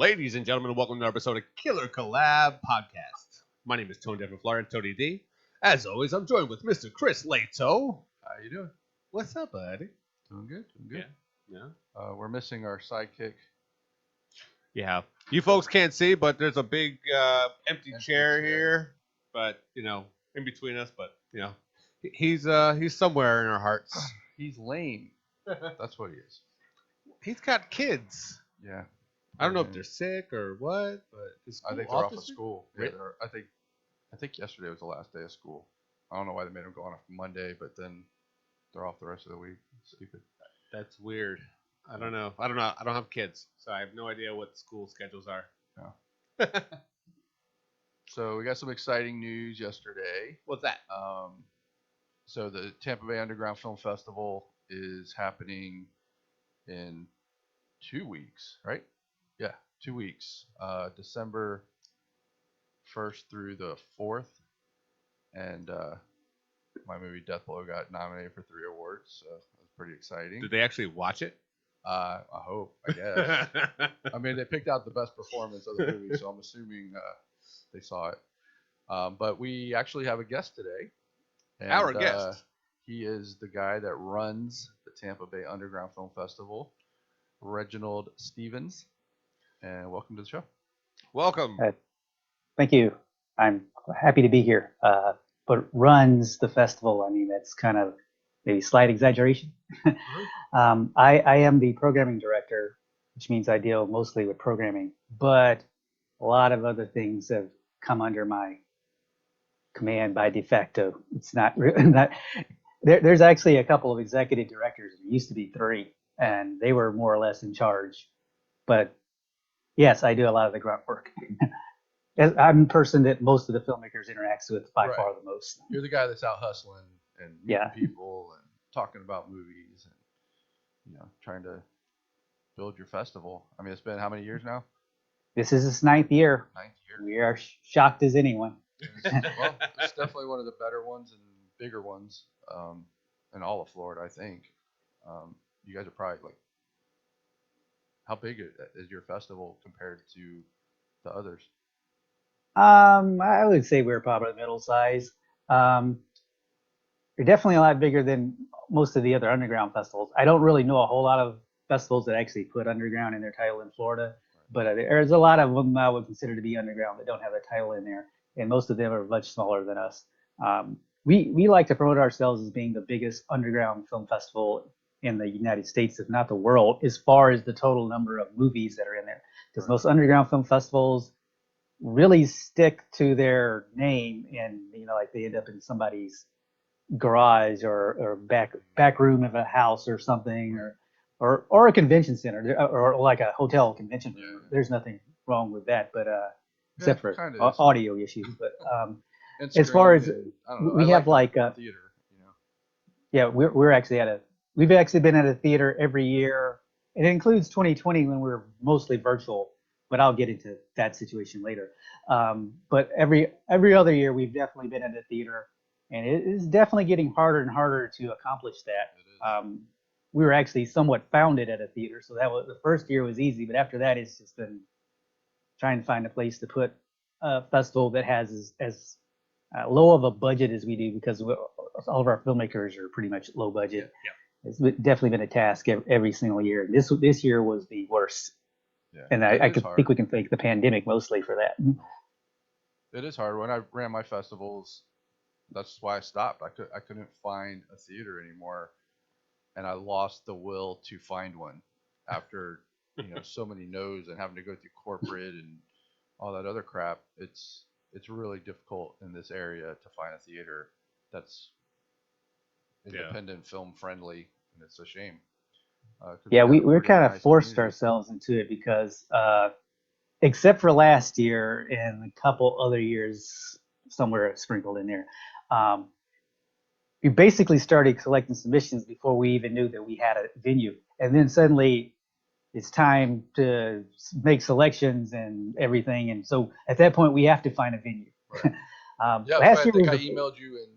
Ladies and gentlemen, welcome to another episode of Killer Collab Podcast. My name is Tony Devin Flyer, Tony D. As always, I'm joined with Mr. Chris Lato. How you doing? What's up, buddy? Doing good. Doing good. Yeah. We're missing our sidekick. Yeah. You folks can't see, but there's a big empty chair here. But in between us. But he's somewhere in our hearts. He's lame. That's what he is. He's got kids. Yeah. I don't know if they're sick or what, but I think they're off of school. Yeah, I think yesterday was the last day of school. I don't know why they made them go on Monday, but then they're off the rest of the week. It's stupid. That's weird. I don't know. I don't have kids, so I have no idea what school schedules are. No. So we got some exciting news yesterday. What's that? So the Tampa Bay Underground Film Festival is happening in 2 weeks, right? Yeah, 2 weeks. December 1st through the 4th. And my movie Death Blow got nominated for 3 awards, so that was pretty exciting. Did they actually watch it? I hope, I guess. I mean, they picked out the best performance of the movie, so I'm assuming they saw it. But we actually have a guest today. And, our guest. He is the guy that runs the Tampa Bay Underground Film Festival, Reggie Stephens. And welcome to the show. Welcome. Thank you. I'm happy to be here. But runs the festival, I mean, that's kind of maybe slight exaggeration. I am the programming director, which means I deal mostly with programming, but a lot of other things have come under my command by de facto. It's not there's actually a couple of executive directors. There used to be 3, and they were more or less in charge. But yes, I do a lot of the grunt work. I'm the person that most of the filmmakers interacts with by far the most. You're the guy that's out hustling and meeting people and talking about movies and trying to build your festival. I mean, it's been how many years now? This is its 9th year. 9th year. We are shocked as anyone. Well, it's definitely one of the better ones and bigger ones in all of Florida, I think. You guys are probably how big is your festival compared to the others? I would say we're probably middle size. We're definitely a lot bigger than most of the other underground festivals. I don't really know a whole lot of festivals that actually put underground in their title in Florida, but there's a lot of them I would consider to be underground that don't have their title in there, and most of them are much smaller than us. We like to promote ourselves as being the biggest underground film festival in the United States, if not the world, as far as the total number of movies that are in there. Because most underground film festivals really stick to their name, and they end up in somebody's garage or back room of a house or something, or a convention center, or like a hotel convention room. There's nothing wrong with that, but except for audio issues. But as far as we have theater, yeah, we've actually been at a theater every year. It includes 2020 when we were mostly virtual, but I'll get into that situation later. But every other year we've definitely been at a theater, and it is definitely getting harder and harder to accomplish that. We were actually somewhat founded at a theater, so that was the first year was easy, but after that it's just been trying to find a place to put a festival that has as low of a budget as we do, because all of our filmmakers are pretty much low budget. Yeah. It's definitely been a task every single year. This year was the worst. Yeah, and I think we can thank the pandemic mostly for that. It is hard. When I ran my festivals, that's why I stopped. I couldn't find a theater anymore, and I lost the will to find one after so many no's and having to go through corporate and all that other crap. It's really difficult in this area to find a theater that's independent film friendly, and it's a shame. We're kind of forced ourselves into it because except for last year and a couple other years somewhere sprinkled in there, we basically started collecting submissions before we even knew that we had a venue, and then suddenly it's time to make selections and everything, and so at that point we have to find a venue. Right. Last year I emailed you in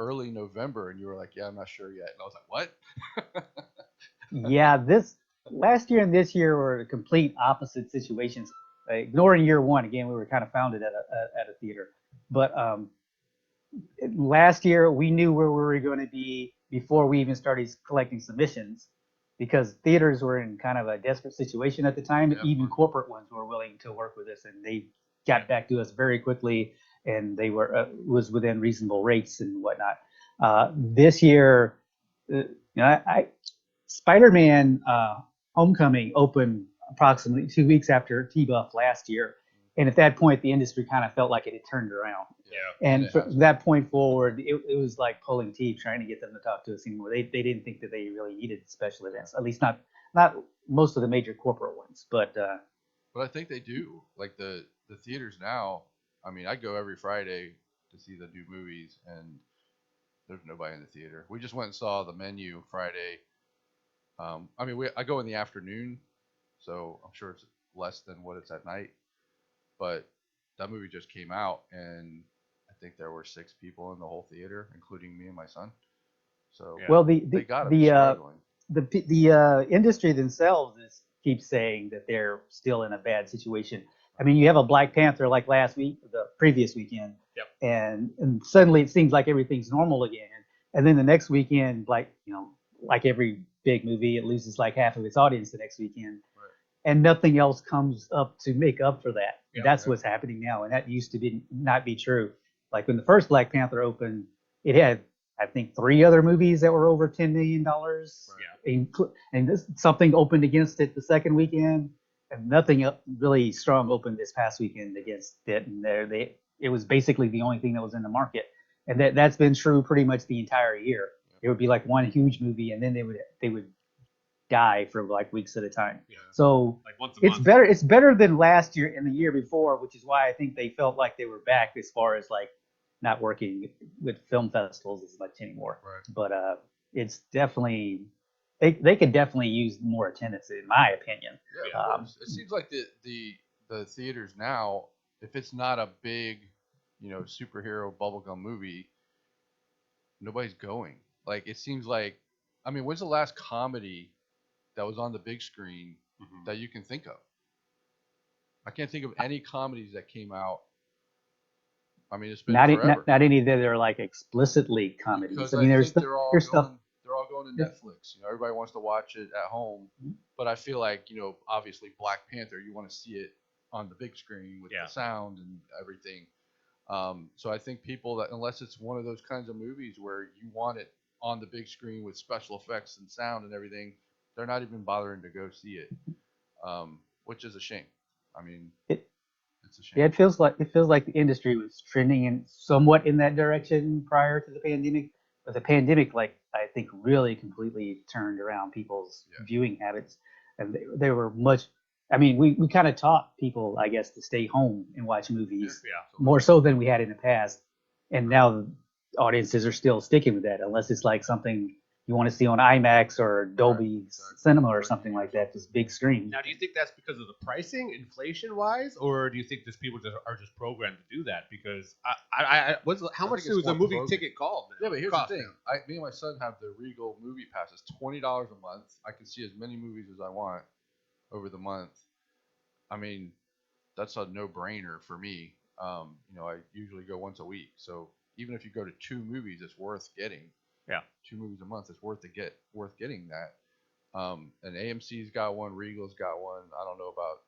early November, and you were like, "Yeah, I'm not sure yet," and I was like, "What?" Yeah, last year and this year were complete opposite situations. Ignoring year one, again, we were kind of founded at a theater, but last year we knew where we were going to be before we even started collecting submissions, because theaters were in kind of a desperate situation at the time. Yep. Even corporate ones were willing to work with us, and they got back to us very quickly, and they were was within reasonable rates and whatnot. This year, Spider-Man Homecoming opened approximately 2 weeks after TBUFF last year, and at that point, the industry kind of felt like it had turned around. Yeah. And from that point forward, it was like pulling teeth trying to get them to talk to us anymore. They didn't think that they really needed special events, at least not most of the major corporate ones. But I think they do. Like the theaters now. I mean, I go every Friday to see the new movies, and there's nobody in the theater. We just went and saw The Menu Friday. I mean, I go in the afternoon, so I'm sure it's less than what it's at night. But that movie just came out, and I think there were 6 people in the whole theater, including me and my son. So well, they gotta be struggling. the industry themselves keeps saying that they're still in a bad situation. I mean, you have a Black Panther like last week, the previous weekend, Yep. and suddenly it seems like everything's normal again. And then the next weekend, like every big movie, it loses like half of its audience the next weekend, Right. and nothing else comes up to make up for that. Yeah, That's what's happening now, and that used to not be true. Like when the first Black Panther opened, it had, I think, 3 other movies that were over $10 million. And something opened against it the second weekend, and nothing really strong opened this past weekend against it. And it was basically the only thing that was in the market, and that's been true pretty much the entire year. It would be like one huge movie, and then they would die for like weeks at a time. Yeah. So Like once a it's month. better. It's better than last year and the year before, which is why I think they felt like they were back as far as like not working with film festivals as much anymore. Right. But it's definitely they could definitely use more attendance, in my opinion. Yeah, of course. It seems like the theaters now, if it's not a big, superhero bubblegum movie, nobody's going. Like it seems like, I mean, when's the last comedy that was on the big screen that you can think of? I can't think of any comedies that came out. I mean, it's been forever. Not any that are like explicitly comedies. Because I mean, think they're all stuff. they're all going to Netflix. Everybody wants to watch it at home, but I feel like obviously Black Panther, you want to see it on the big screen with the sound and everything. So I think people that, unless it's one of those kinds of movies where you want it on the big screen with special effects and sound and everything, they're not even bothering to go see it, which is a shame. I mean, it's a shame. Yeah, it feels like the industry was trending in somewhat in that direction prior to the pandemic, but the pandemic, like I think, really completely turned around people's viewing habits, and they were much. I mean, we kind of taught people, I guess, to stay home and watch movies more so than we had in the past, and now audiences are still sticking with that, unless it's like something you want to see on IMAX or Dolby Cinema or something like that, this big screen. Now, do you think that's because of the pricing, inflation-wise, or do you think just people are just programmed to do that? Because how much does a movie ticket cost? Yeah, but here's the thing: me and my son have the Regal movie passes, $20 a month. I can see as many movies as I want over the month. I mean, that's a no-brainer for me. I usually go once a week, so even if you go to 2 movies, it's worth getting. Yeah, 2 movies a month. It's worth getting that. And AMC's got one, Regal's got one. I don't know about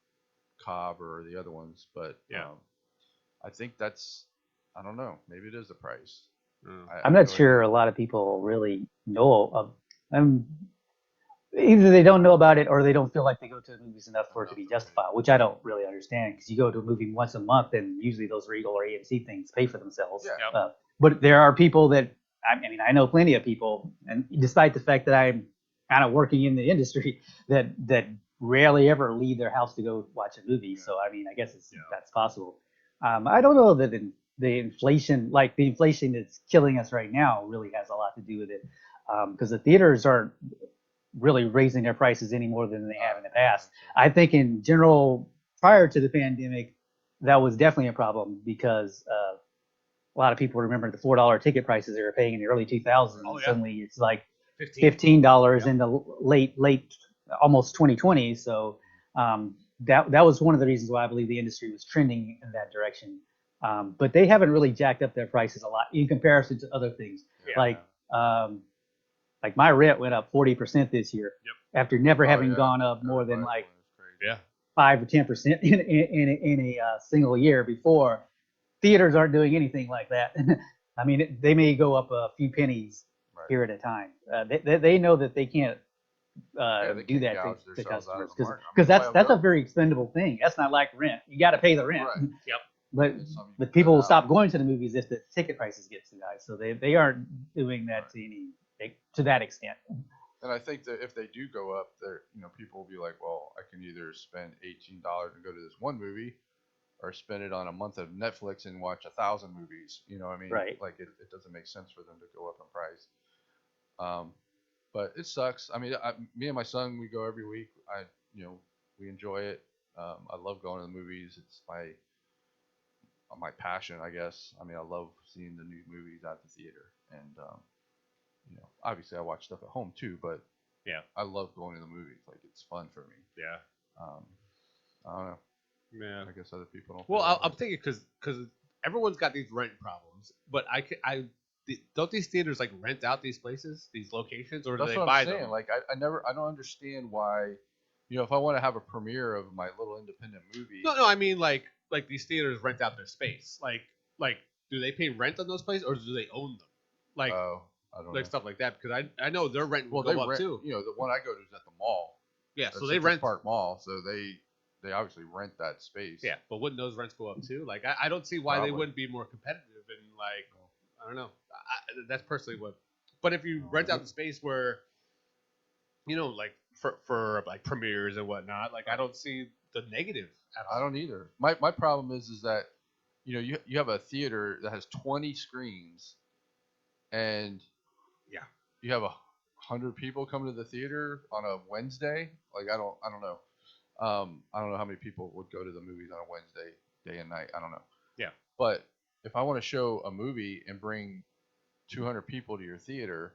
Cobb or the other ones, but I think I don't know. Maybe it is the price. I'm not sure a lot of people really know of. Either they don't know about it or they don't feel like they go to the movies enough for it to be justified, which I don't really understand, because you go to a movie once a month and usually those Regal or AMC things pay for themselves. Yeah. But there are people that, I mean, I know plenty of people, and despite the fact that I'm kind of working in the industry, that rarely ever leave their house to go watch a movie. So, I mean, I guess that's possible. I don't know that the inflation that's killing us right now really has a lot to do with it, because the theaters aren't really raising their prices any more than they have in the past. I think in general, prior to the pandemic, that was definitely a problem, because a lot of people remember the $4 ticket prices they were paying in the early 2000s. Suddenly it's like $15 in the late almost 2020. So that was one of the reasons why I believe the industry was trending in that direction. But they haven't really jacked up their prices a lot in comparison to other things. Yeah. Like my rent went up 40% this year after never having gone up more than like Yeah. 5 or 10% in a single year before. Theaters aren't doing anything like that. I mean, they may go up a few pennies here at a time. They know that they can't They do can't that gouge to themselves out of customers the market. I because mean, that's a very expendable thing. That's not like rent. You got to pay the rent. Right. Yep. But It's something you but can people cut will out. stop going to the movies if the ticket prices get too high. So they aren't doing that to that extent. And I think that if they do go up, there, people will be like, well, I can either spend $18 and go to this one movie, or spend it on a month of Netflix and watch 1,000 movies. You know what I mean? Right. Like it doesn't make sense for them to go up in price. But it sucks. I mean, me and my son, we go every week. We enjoy it. I love going to the movies. It's my passion, I guess. I mean, I love seeing the new movies at the theater, and obviously I watch stuff at home too. But Yeah. I love going to the movies. Like it's fun for me. Yeah. I don't know. Yeah. I guess other people don't. Well, feel that I'm way. thinking because everyone's got these rent problems, but don't these theaters like rent out these places, these locations, or do That's they what buy I'm saying. them? Like I don't understand why. If I want to have a premiere of my little independent movie. No, I mean like these theaters rent out their space. Like do they pay rent on those places or do they own them? Like Oh, I don't know. stuff like that because I know their rent will Well, they go up rent. too. The one I go to is at the mall. Yeah, That's so they Citrus rent. Park Mall, so they obviously rent that space. Yeah, but wouldn't those rents go up too? Like I don't see why they Probably. wouldn't be more competitive and like I don't know. That's personally what. But if you rent out the space where, like for like premieres and whatnot, like I don't see the negative at all. I don't either. My problem is that you have a theater that has 20 screens, and Yeah. you have 100 people come to the theater on a Wednesday. Like I don't know. I don't know how many people would go to the movies on a Wednesday, day and night. I don't know. Yeah. But if I want to show a movie and bring 200 people to your theater,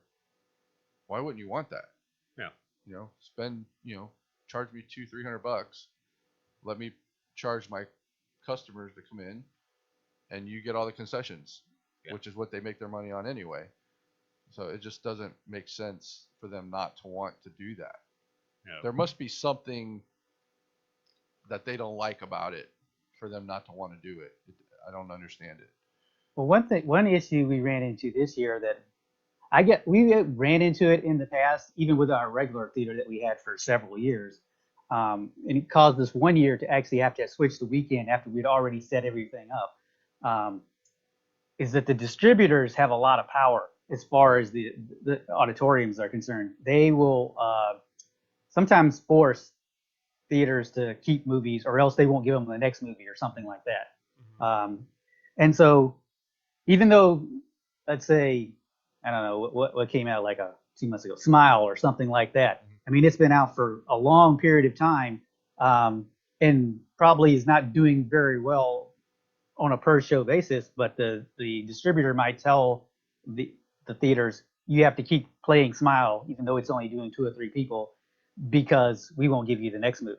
why wouldn't you want that? Yeah. Spend, charge me $200-300. Let me charge my customers to come in, and you get all the concessions, which is what they make their money on anyway. So it just doesn't make sense for them not to want to do that. Yeah. There must be something that they don't like about it for them not to want to do it. I don't understand it. Well, one issue we ran into this year that we ran into it in the past, even with our regular theater that we had for several years. And it caused us one year to actually have to switch the weekend after we'd already set everything up. Is that the distributors have a lot of power as far as the auditoriums are concerned. They will sometimes force theaters to keep movies, or else they won't give them the next movie or something like that. Mm-hmm. And so, even though, let's say, I don't know what came out like 2 months ago, Smile or something like that. I mean, it's been out for a long period of time, and probably is not doing very well on a per show basis. But the distributor might tell the theaters, you have to keep playing Smile, even though it's only doing 2 or 3 people, because we won't give you the next movie.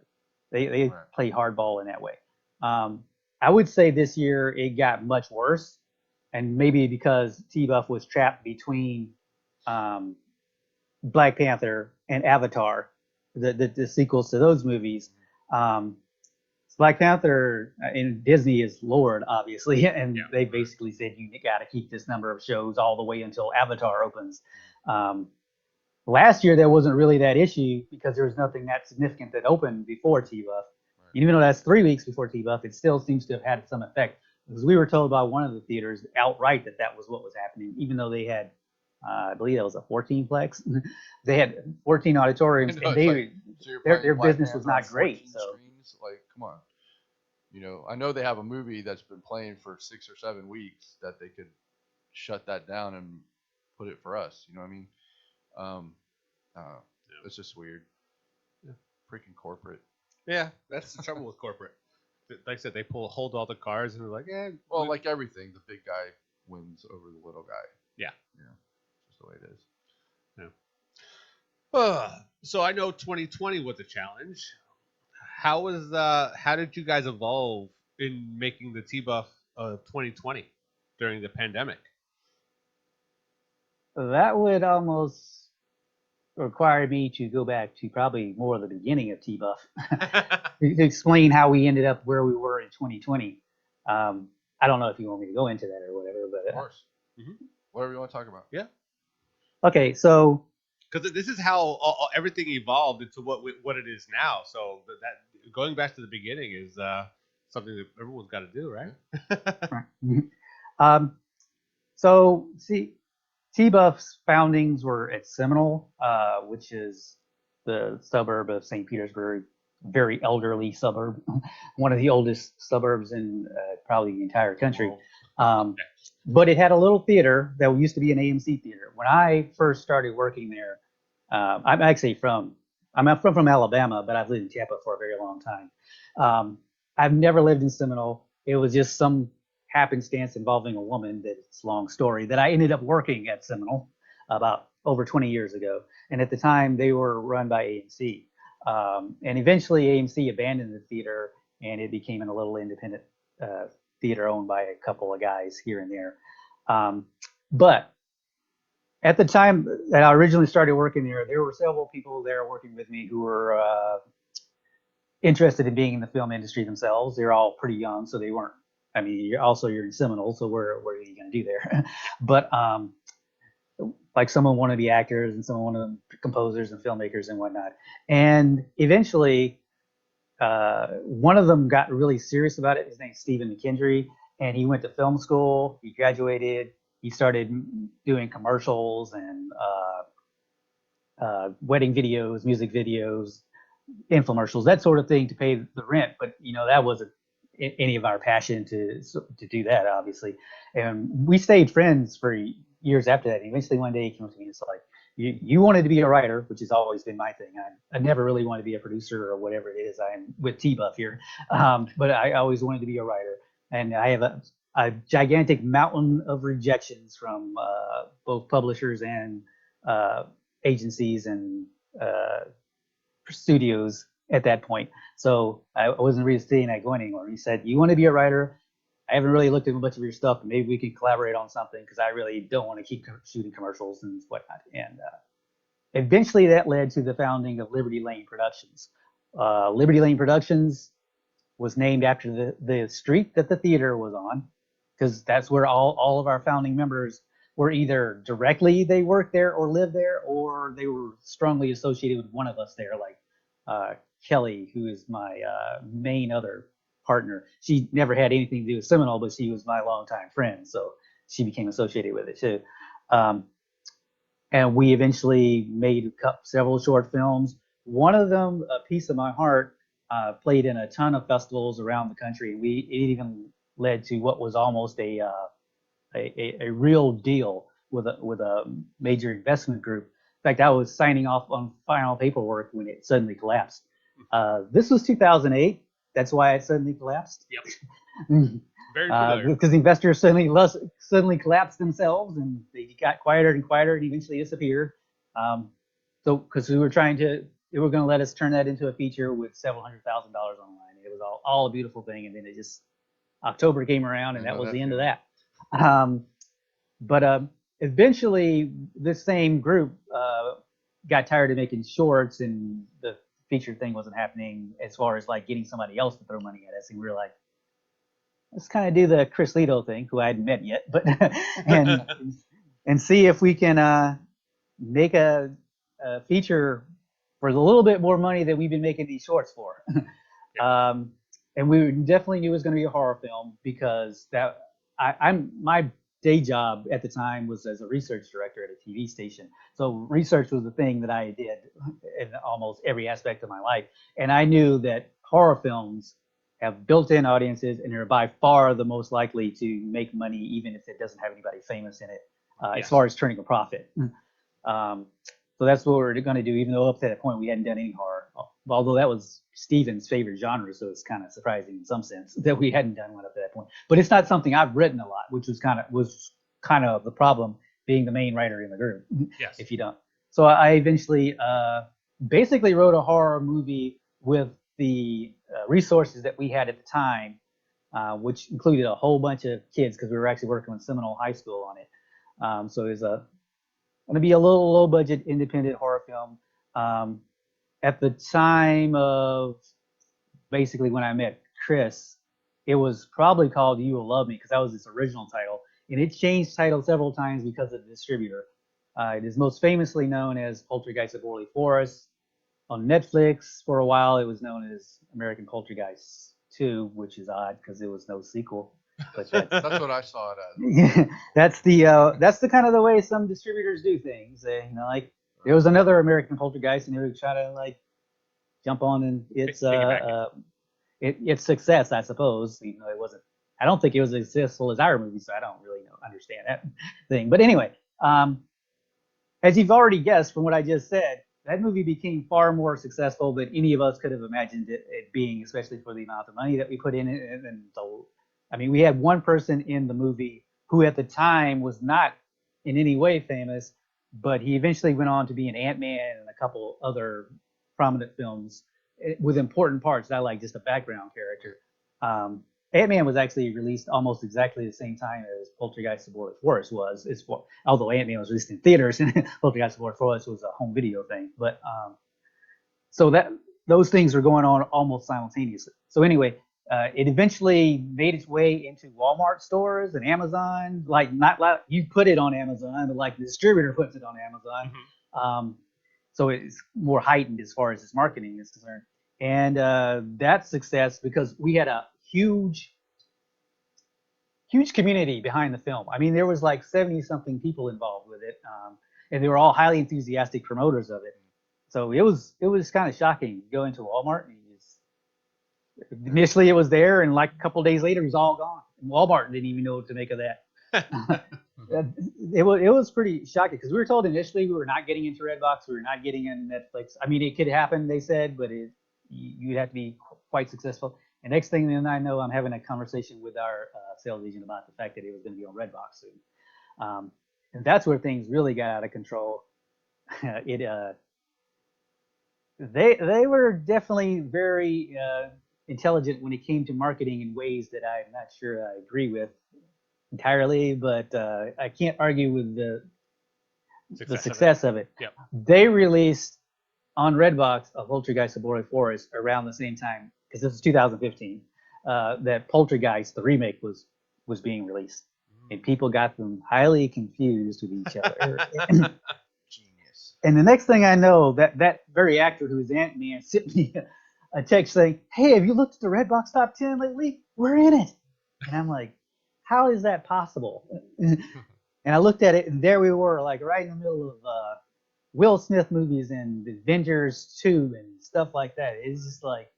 They play hardball in that way. I would say this year it got much worse, and maybe because TBUFF was trapped between Black Panther and Avatar, the sequels to those movies. Black Panther in Disney is Lord, obviously, and they basically said you got to keep this number of shows all the way until Avatar opens. Last year there wasn't really that issue because there was nothing that significant that opened before TBUFF. Right. Even though that's 3 weeks before TBUFF, it still seems to have had some effect, because we were told by one of the theaters outright that was what was happening, even though they had, I believe that was a 14-plex. They had 14 auditoriums, and their business was not great. So, screens? Like, come on. I know they have a movie that's been playing for 6 or 7 weeks that they could shut that down and put it for us. You know what I mean? It's just weird. Yeah. Freaking corporate. Yeah, that's the trouble with corporate. Like I said, they hold all the cards and they're like, yeah. Well, like everything, the big guy wins over the little guy. Yeah. Yeah. Just the way it is. Yeah. So I know 2020 was a challenge. How did you guys evolve in making the T-Buff of 2020 during the pandemic? That would almost require me to go back to probably more of the beginning of T-Buff to explain how we ended up where we were in 2020. I don't know if you want me to go into that or whatever, Of but course. Whatever you want to talk about. Yeah, okay. So because this is how everything evolved into what it is now. So that going back to the beginning is something that everyone's got to do, right? um, so see, T-Buff's foundings were at Seminole, which is the suburb of St. Petersburg, very elderly suburb, one of the oldest suburbs in probably the entire country. But it had a little theater that used to be an AMC theater. When I first started working there, I'm actually from Alabama, but I've lived in Tampa for a very long time. I've never lived in Seminole. It was just some happenstance involving a woman that's a long story that I ended up working at Seminole about over 20 years ago. And at the time, they were run by AMC. And eventually, AMC abandoned the theater and it became a little independent theater owned by a couple of guys here and there. But at the time that I originally started working there were several people there working with me who were interested in being in the film industry themselves. They're all pretty young, so they weren't. I mean, you're in Seminole, so where are you going to do there? But like someone wanted to be actors and someone wanted to be composers and filmmakers and whatnot. And eventually, one of them got really serious about it. His name's Stephen McKendry, and he went to film school. He graduated. He started doing commercials and wedding videos, music videos, infomercials, that sort of thing to pay the rent. But that wasn't any of our passion to do that, obviously. And we stayed friends for years after that. And eventually, one day he came to me and said, like, you wanted to be a writer, which has always been my thing. I never really wanted to be a producer or whatever it is. I'm with T-Buff here, but I always wanted to be a writer. And I have a gigantic mountain of rejections from both publishers and agencies and studios at that point. So I wasn't really seeing that going anymore. He said, "You want to be a writer? I haven't really looked at a bunch of your stuff, but maybe we can collaborate on something because I really don't want to keep shooting commercials and whatnot." And eventually that led to the founding of Liberty Lane Productions. Liberty Lane Productions was named after the street that the theater was on, because that's where all of our founding members were either directly they worked there or lived there, or they were strongly associated with one of us there, like Kelly, who is my main other partner. She never had anything to do with Seminole, but she was my longtime friend, so she became associated with it too. And we eventually made several short films. One of them, A Piece of My Heart, played in a ton of festivals around the country. It even led to what was almost a real deal with a major investment group. In fact, I was signing off on final paperwork when it suddenly collapsed. This was 2008. That's why it suddenly collapsed. Yep. Very familiar. Because investors suddenly collapsed themselves, and they got quieter and quieter, and eventually disappeared. So because they were going to let us turn that into a feature with several $100,000 online. It was all a beautiful thing, and then October came around, and that was the end of that. But eventually, this same group got tired of making shorts, and the feature thing wasn't happening as far as like getting somebody else to throw money at us. And we were like, let's kind of do the Chris Lito thing, who I hadn't met yet, but and see if we can make a feature for a little bit more money than we've been making these shorts for. And we definitely knew it was going to be a horror film, because my day job at the time was as a research director at a TV station. So research was the thing that I did in almost every aspect of my life. And I knew that horror films have built-in audiences and are by far the most likely to make money, even if it doesn't have anybody famous in it, as far as turning a profit. So that's what we're going to do, even though up to that point we hadn't done any horror. Although that was Steven's favorite genre, so it's kind of surprising in some sense that we hadn't done one up to that point. But it's not something I've written a lot, which was kind of the problem, being the main writer in the group. Yes. If you don't. So I eventually basically wrote a horror movie with the resources that we had at the time, which included a whole bunch of kids because we were actually working with Seminole High School on it. So it was going to be a little low budget independent horror film. At the time of basically when I met Chris, it was probably called You Will Love Me because that was its original title. And it changed title several times because of the distributor. It is most famously known as Poltergeist of Orley Forest. On Netflix, for a while, it was known as American Poltergeist 2, which is odd because there was no sequel. But That's what I saw it as. that's the kind of the way some distributors do things. Like there was another American Poltergeist, and they would try to like jump on and its success, I suppose. Even though it wasn't, I don't think it was as successful as our movie, so I don't really understand that thing. But anyway, as you've already guessed from what I just said, that movie became far more successful than any of us could have imagined it being, especially for the amount of money that we put in it. And I mean, we had one person in the movie who at the time was not in any way famous, but he eventually went on to be in Ant-Man and a couple other prominent films with important parts, not like just a background character. Ant-Man was actually released almost exactly the same time as Poltergeist of Orley Forest was. Although Ant-Man was released in theaters and Poltergeist of Orley Forest was a home video thing. But so those things were going on almost simultaneously. So anyway, it eventually made its way into Walmart stores and Amazon. Like not like you put it on Amazon, but like the distributor puts it on Amazon. Mm-hmm. So it's more heightened as far as its marketing is concerned. And that success because we had a huge community behind the film. I mean, there was like 70-something people involved with it, and they were all highly enthusiastic promoters of it. So it was kind of shocking. You go into Walmart and initially it was there, and like a couple of days later, it was all gone. And Walmart didn't even know what to make of that. It was pretty shocking because we were told initially we were not getting into Redbox, we were not getting in Netflix. I mean, it could happen, they said, but you'd have to be quite successful. And next thing then I know, I'm having a conversation with our sales agent about the fact that it was going to be on Redbox soon. And that's where things really got out of control. They were definitely very intelligent when it came to marketing in ways that I'm not sure I agree with entirely, but I can't argue with the success of it. Yep. They released on Redbox a Poltergeist of Orley Forest around the same time, because this is 2015, that Poltergeist, the remake, was being released. And people got them highly confused with each other. Genius. And the next thing I know, that very actor who is Ant-Man sent me a text saying, "Hey, have you looked at the Redbox top 10 lately? We're in it." And I'm like, how is that possible? And I looked at it, and there we were, like right in the middle of Will Smith movies and Avengers 2 and stuff like that. It's just like,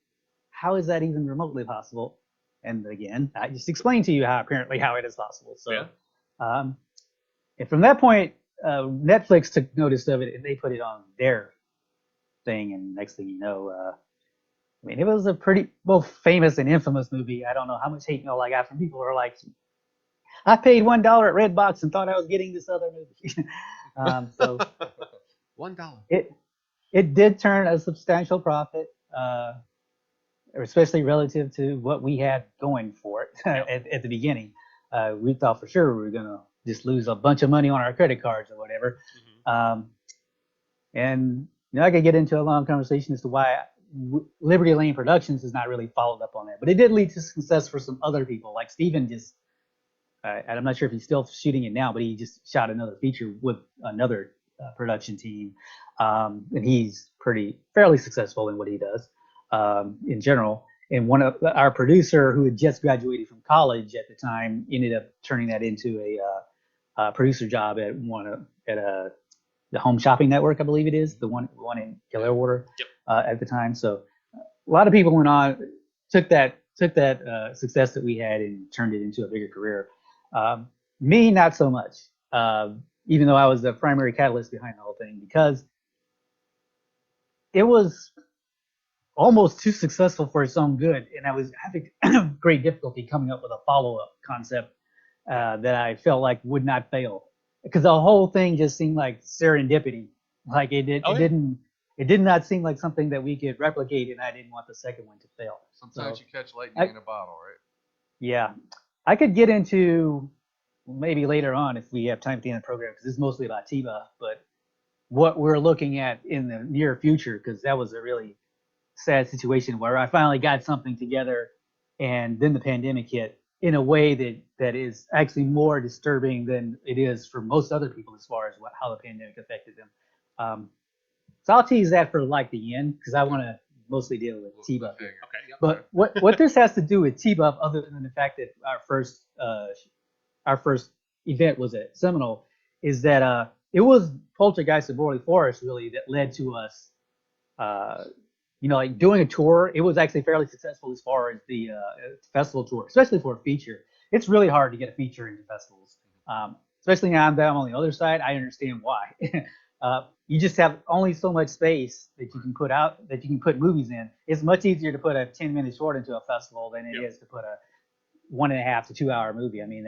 how is that even remotely possible? And again, I just explained to you how it is possible. So, yeah. And from that point, Netflix took notice of it and they put it on their thing. And next thing you know, I mean, it was a pretty both famous and infamous movie. I don't know how much hate mail I got from people who are like, I paid $1 at Redbox and thought I was getting this other movie. So $1. It did turn a substantial profit, especially relative to what we had going for it at the beginning. We thought for sure we were gonna just lose a bunch of money on our credit cards or whatever. Mm-hmm. And I could get into a long conversation as to why Liberty Lane Productions has not really followed up on that, but it did lead to success for some other people. Like Steven I'm not sure if he's still shooting it now, but he just shot another feature with another production team, and he's fairly successful in what he does in general. And one of our producer who had just graduated from college at the time ended up turning that into a producer job at the Home Shopping Network, I believe it is, the one in Clearwater. Yep. At the time. So a lot of people went on, took that success that we had and turned it into a bigger career. Me, not so much. Even though I was the primary catalyst behind the whole thing, because it was almost too successful for its own good, and I was having great difficulty coming up with a follow-up concept that I felt like would not fail, because the whole thing just seemed like serendipity Like it Oh, yeah. didn't. It did not seem like something that we could replicate, and I didn't want the second one to fail. Sometimes So, you catch lightning I, in a bottle, right? yeah, I could get into maybe later on if we have time at the end of the program because this is mostly about TBUFF, but what we're looking at in the near future because that was a really sad situation where I finally got something together, and then the pandemic hit in a way that is actually more disturbing than it is for most other people as far as how the pandemic affected them. So I'll tease that for like the end because I want to mostly deal with TBUFF here. Okay. Yep. But what this has to do with TBUFF, other than the fact that our first event was at Seminole, is that it was Poltergeist of Borley Forest really that led to us, like doing a tour. It was actually fairly successful as far as the festival tour, especially for a feature. It's really hard to get a feature into festivals, especially now I'm on the other side. I understand why. You just have only so much space that you can put out, that you can put movies in. It's much easier to put a 10-minute short into a festival than it is to put a 1.5 to 2 hour movie. I mean,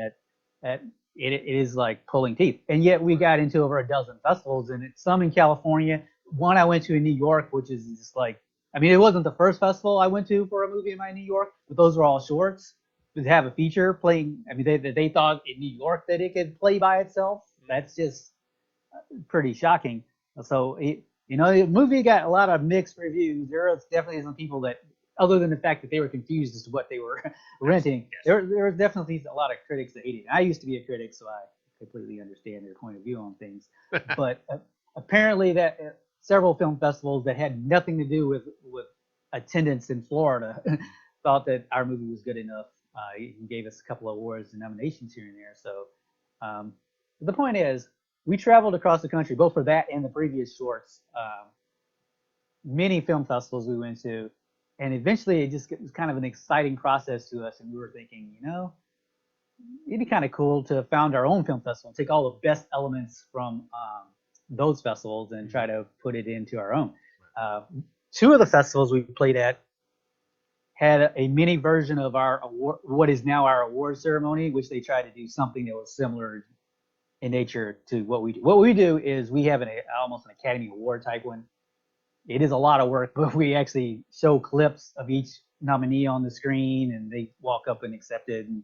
that it is like pulling teeth. And yet we got into over a dozen festivals, and some in California. One I went to in New York, which is just like, I mean, it wasn't the first festival I went to for a movie in New York, but those were all shorts. To have a feature playing, I mean, they thought in New York that it could play by itself. That's just pretty shocking. So the movie got a lot of mixed reviews. There was definitely some people that, other than the fact that they were confused as to what they were renting, there was definitely a lot of critics that hated it. I used to be a critic, so I completely understand their point of view on things. But apparently that several film festivals that had nothing to do with attendance in Florida thought that our movie was good enough. He gave us a couple of awards and nominations here and there. So the point is, we traveled across the country, both for that and the previous shorts. Many film festivals we went to, and eventually it was kind of an exciting process to us. And we were thinking, it'd be kind of cool to found our own film festival and take all the best elements from those festivals and try to put it into our own. Two of the festivals we played at had a mini version of our award, what is now our award ceremony, which they tried to do something that was similar in nature to what we do. What we do is we have almost an Academy Award type one. It is a lot of work, but we actually show clips of each nominee on the screen, and they walk up and accept it and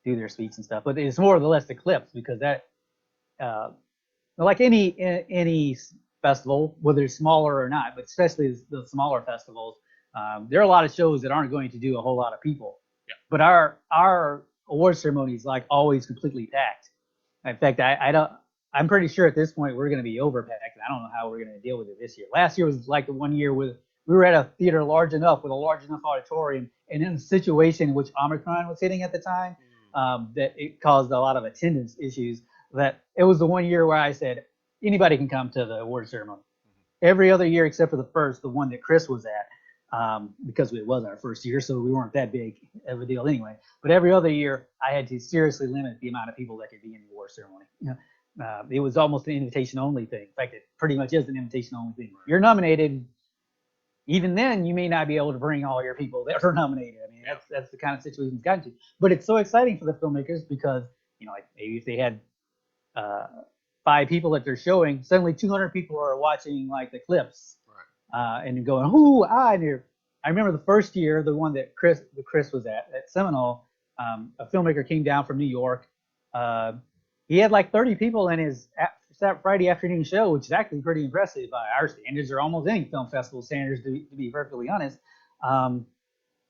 do their speech and stuff. But it's more or less the clips because that, like any festival, whether it's smaller or not, but especially the smaller festivals, there are a lot of shows that aren't going to do a whole lot of people. Yeah. But our award ceremony is like always completely packed. In fact, I'm pretty sure at this point we're going to be overpacked, and I don't know how we're going to deal with it this year. Last year was like the one year we were at a theater large enough with a large enough auditorium, and in a situation in which Omicron was hitting at the time, that it caused a lot of attendance issues. That it was the one year where I said anybody can come to the award ceremony. Every other year except for the one that Chris was at, because it was our first year, so we weren't that big of a deal anyway. But every other year, I had to seriously limit the amount of people that could be in the award ceremony. It was almost an invitation-only thing. In fact, it pretty much is an invitation-only thing. You're nominated. Even then, you may not be able to bring all your people that are nominated. I mean, that's the kind of situation it's gotten to. But it's so exciting for the filmmakers because, like maybe if they had 5 people that they're showing, suddenly 200 people are watching like the clips. And going, ooh, I remember the first year, the one that Chris was at Seminole, a filmmaker came down from New York. He had like 30 people in his Friday afternoon show, which is actually pretty impressive by our standards, or almost any film festival standards, to be perfectly honest.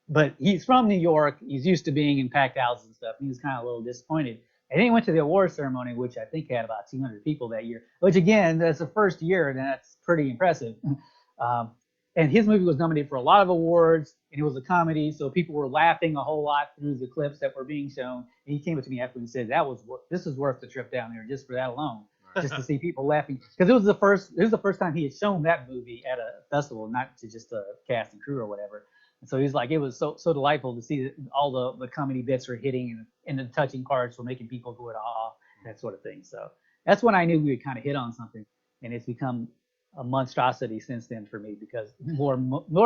But he's from New York. He's used to being in packed houses and stuff. He was kind of a little disappointed. And then he went to the award ceremony, which I think had about 200 people that year, which again, that's the first year, and that's pretty impressive. And his movie was nominated for a lot of awards, and it was a comedy, so people were laughing a whole lot through the clips that were being shown. And he came up to me after and said, "This is worth the trip down there just for that alone, just to see people laughing." Because it was the first time he had shown that movie at a festival, not to just a cast and crew or whatever. And so he's like, it was so delightful to see that all the comedy bits were hitting, and the touching parts were making people go to awe, that sort of thing. So that's when I knew we had kind of hit on something, and it's become a monstrosity since then for me, because more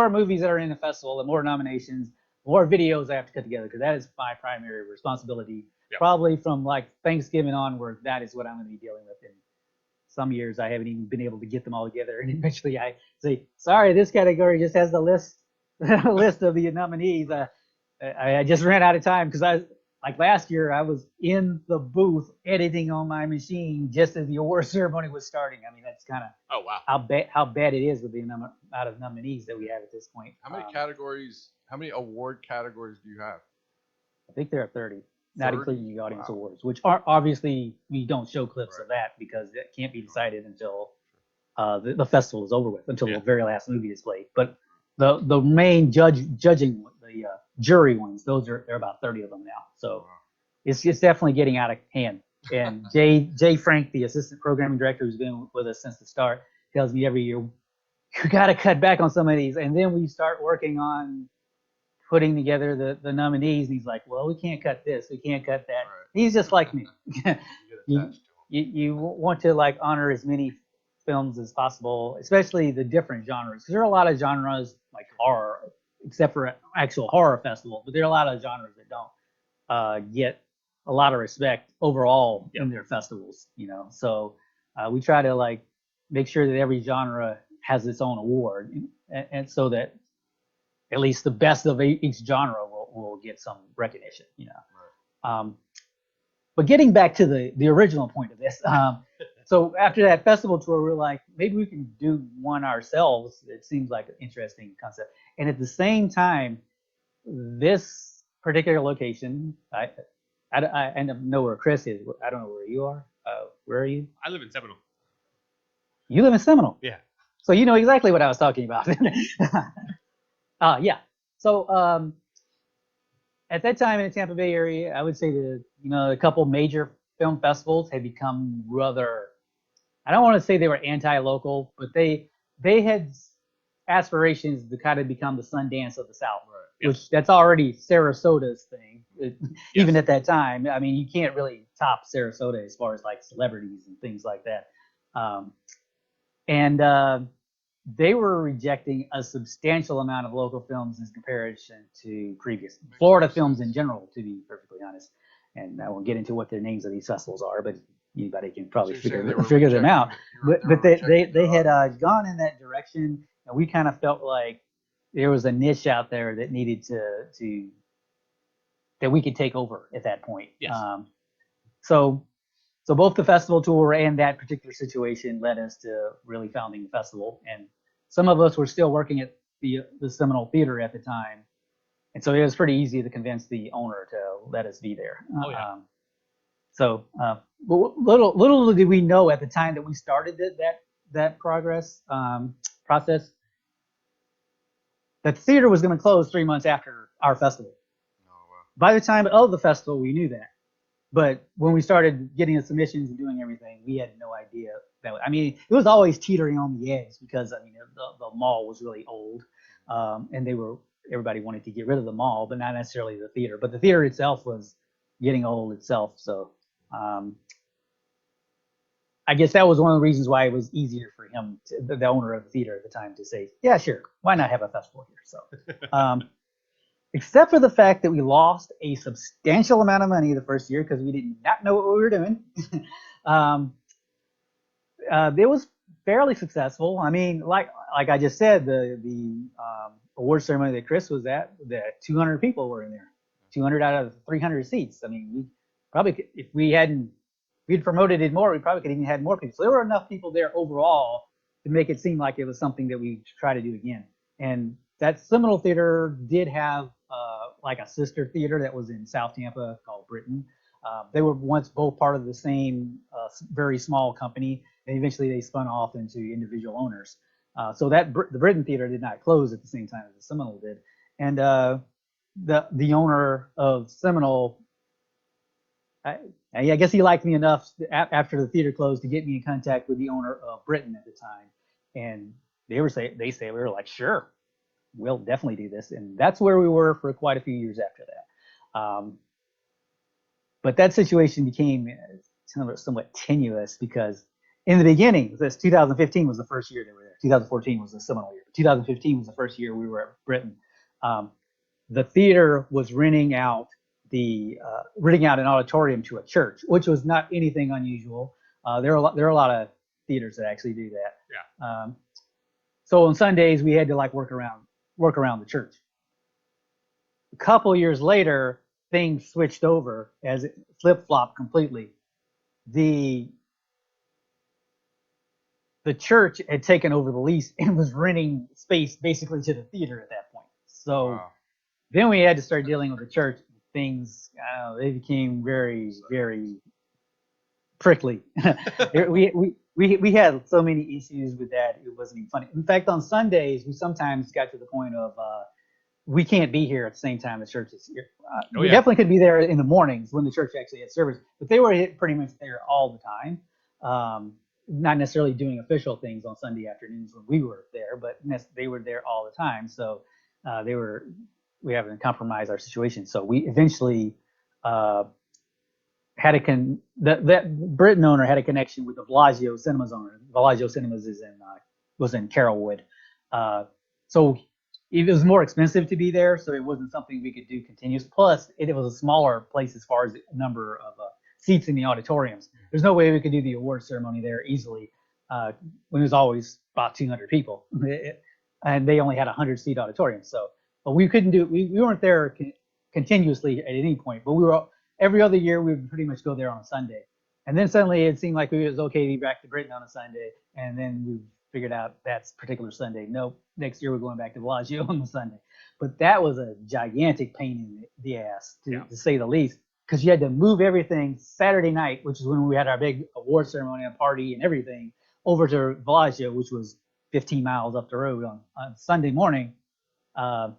movies that are in the festival, the more nominations, more videos I have to cut together, because that is my primary responsibility. Probably from like Thanksgiving onward, that is what I'm going to be dealing with. And some years I haven't even been able to get them all together, and eventually I say, sorry, this category just has the list list of the nominees. I just ran out of time because like last year I was in the booth editing on my machine just as the award ceremony was starting. I mean, that's kind of Oh wow. how bad it is with the amount of nominees that we have at this point. How many categories? How many award categories do you have? I think there are 30, not 30? including the audience Wow. awards, which are obviously we don't show clips Right. of that because that can't be decided until the festival is over with, until the very last movie is played. But the main judging the jury ones, they're about 30 of them now. So it's definitely getting out of hand. And Jay Frank, the assistant programming director who's been with us since the start, tells me every year, you got to cut back on some of these. And then we start working on putting together the nominees, and he's like, well, we can't cut this, we can't cut that. Right. He's just like me. you want to like honor as many films as possible, especially the different genres, because there are a lot of genres like horror, except for actual horror festival, but there are a lot of genres that don't get a lot of respect overall in their festivals, you know. So we try to like make sure that every genre has its own award, and so that at least the best of each genre will get some recognition, you know. Right. But getting back to the original point of this, so after that festival tour, we're like, maybe we can do one ourselves. It seems like an interesting concept. And at the same time, this particular location, I know where Chris is. I don't know where you are. Where are you? I live in Seminole. You live in Seminole? Yeah. So you know exactly what I was talking about. Yeah. So at that time in the Tampa Bay area, I would say that, you know, a couple major film festivals had become rather, I don't want to say they were anti-local, but they had aspirations to kind of become the Sundance of the South, right. Which that's already Sarasota's thing. Even at that time, I mean, you can't really top Sarasota as far as like celebrities and things like that. They were rejecting a substantial amount of local films in comparison to previous Florida films in general, to be perfectly honest. And I won't get into what the names of these festivals are, but anybody can probably figure them out. But they had gone in that direction, and we kind of felt like there was a niche out there that needed to that we could take over at that point. Yes. So both the festival tour and that particular situation led us to really founding the festival. And some of us were still working at the Seminole Theater at the time. And so it was pretty easy to convince the owner to let us be there. Little did we know at the time that we started that process, that the theater was going to close 3 months after our festival. Oh, wow. By the time of the festival, we knew that. But when we started getting the submissions and doing everything, we had no idea that. I mean, it was always teetering on the edge because I mean the mall was really old, and everybody wanted to get rid of the mall, but not necessarily the theater. But the theater itself was getting old itself. So I guess that was one of the reasons why it was easier for him, the owner of the theater at the time, to say, yeah, sure, why not have a festival here? So. Except for the fact that we lost a substantial amount of money the first year because we did not know what we were doing. It was fairly successful. I mean, like I just said, the award ceremony that Chris was at, that 200 people were in there, 200 out of 300 seats. I mean, we probably, if we'd promoted it more, we probably could even had more people. So there were enough people there overall to make it seem like it was something that we try to do again. And that Seminole Theater did have like a sister theater that was in South Tampa called Britain. They were once both part of the same very small company, and eventually they spun off into individual owners. So that the Britain Theater did not close at the same time as the Seminole did. And the owner of Seminole, I guess he liked me enough after the theater closed to get me in contact with the owner of Britain at the time, and they were like, sure, we'll definitely do this. And that's where we were for quite a few years after that. But that situation became somewhat tenuous because in the beginning, this 2015 was the first year they were there. 2014 was the Seminole year. 2015 was the first year we were at Britain. The theater was renting out an auditorium to a church, which was not anything unusual. There are a lot of theaters that actually do that. Yeah. So on Sundays we had to like work around the church. A couple years later, things switched over as it flip-flopped completely. The church had taken over the lease and was renting space basically to the theater at that point. So Wow. then we had to start dealing with the church. Things, they became very, very prickly. we had so many issues with that. It wasn't even funny. In fact, on Sundays, we sometimes got to the point of we can't be here at the same time the church is here. We definitely could be there in the mornings when the church actually had service, but they were pretty much there all the time. Not necessarily doing official things on Sunday afternoons when we were there, but they were there all the time. So we haven't compromised our situation. So we eventually had that Britain owner had a connection with the Bellagio Cinemas owner. Bellagio Cinemas was in Carrollwood. So it was more expensive to be there, so it wasn't something we could do continuous. Plus, it was a smaller place as far as the number of seats in the auditoriums. There's no way we could do the award ceremony there easily when there's always about 200 people, and they only had a 100-seat auditorium. So, but we couldn't do. We weren't there continuously at any point, but we were every other year. We would pretty much go there on a Sunday, and then suddenly it seemed like it was okay to be back to Britain on a Sunday, and then we figured out that's particular Sunday. Nope, next year we're going back to Bellagio on the Sunday. But that was a gigantic pain in the ass, to say the least, because you had to move everything Saturday night, which is when we had our big award ceremony and party and everything, over to Bellagio, which was 15 miles up the road on Sunday morning. So,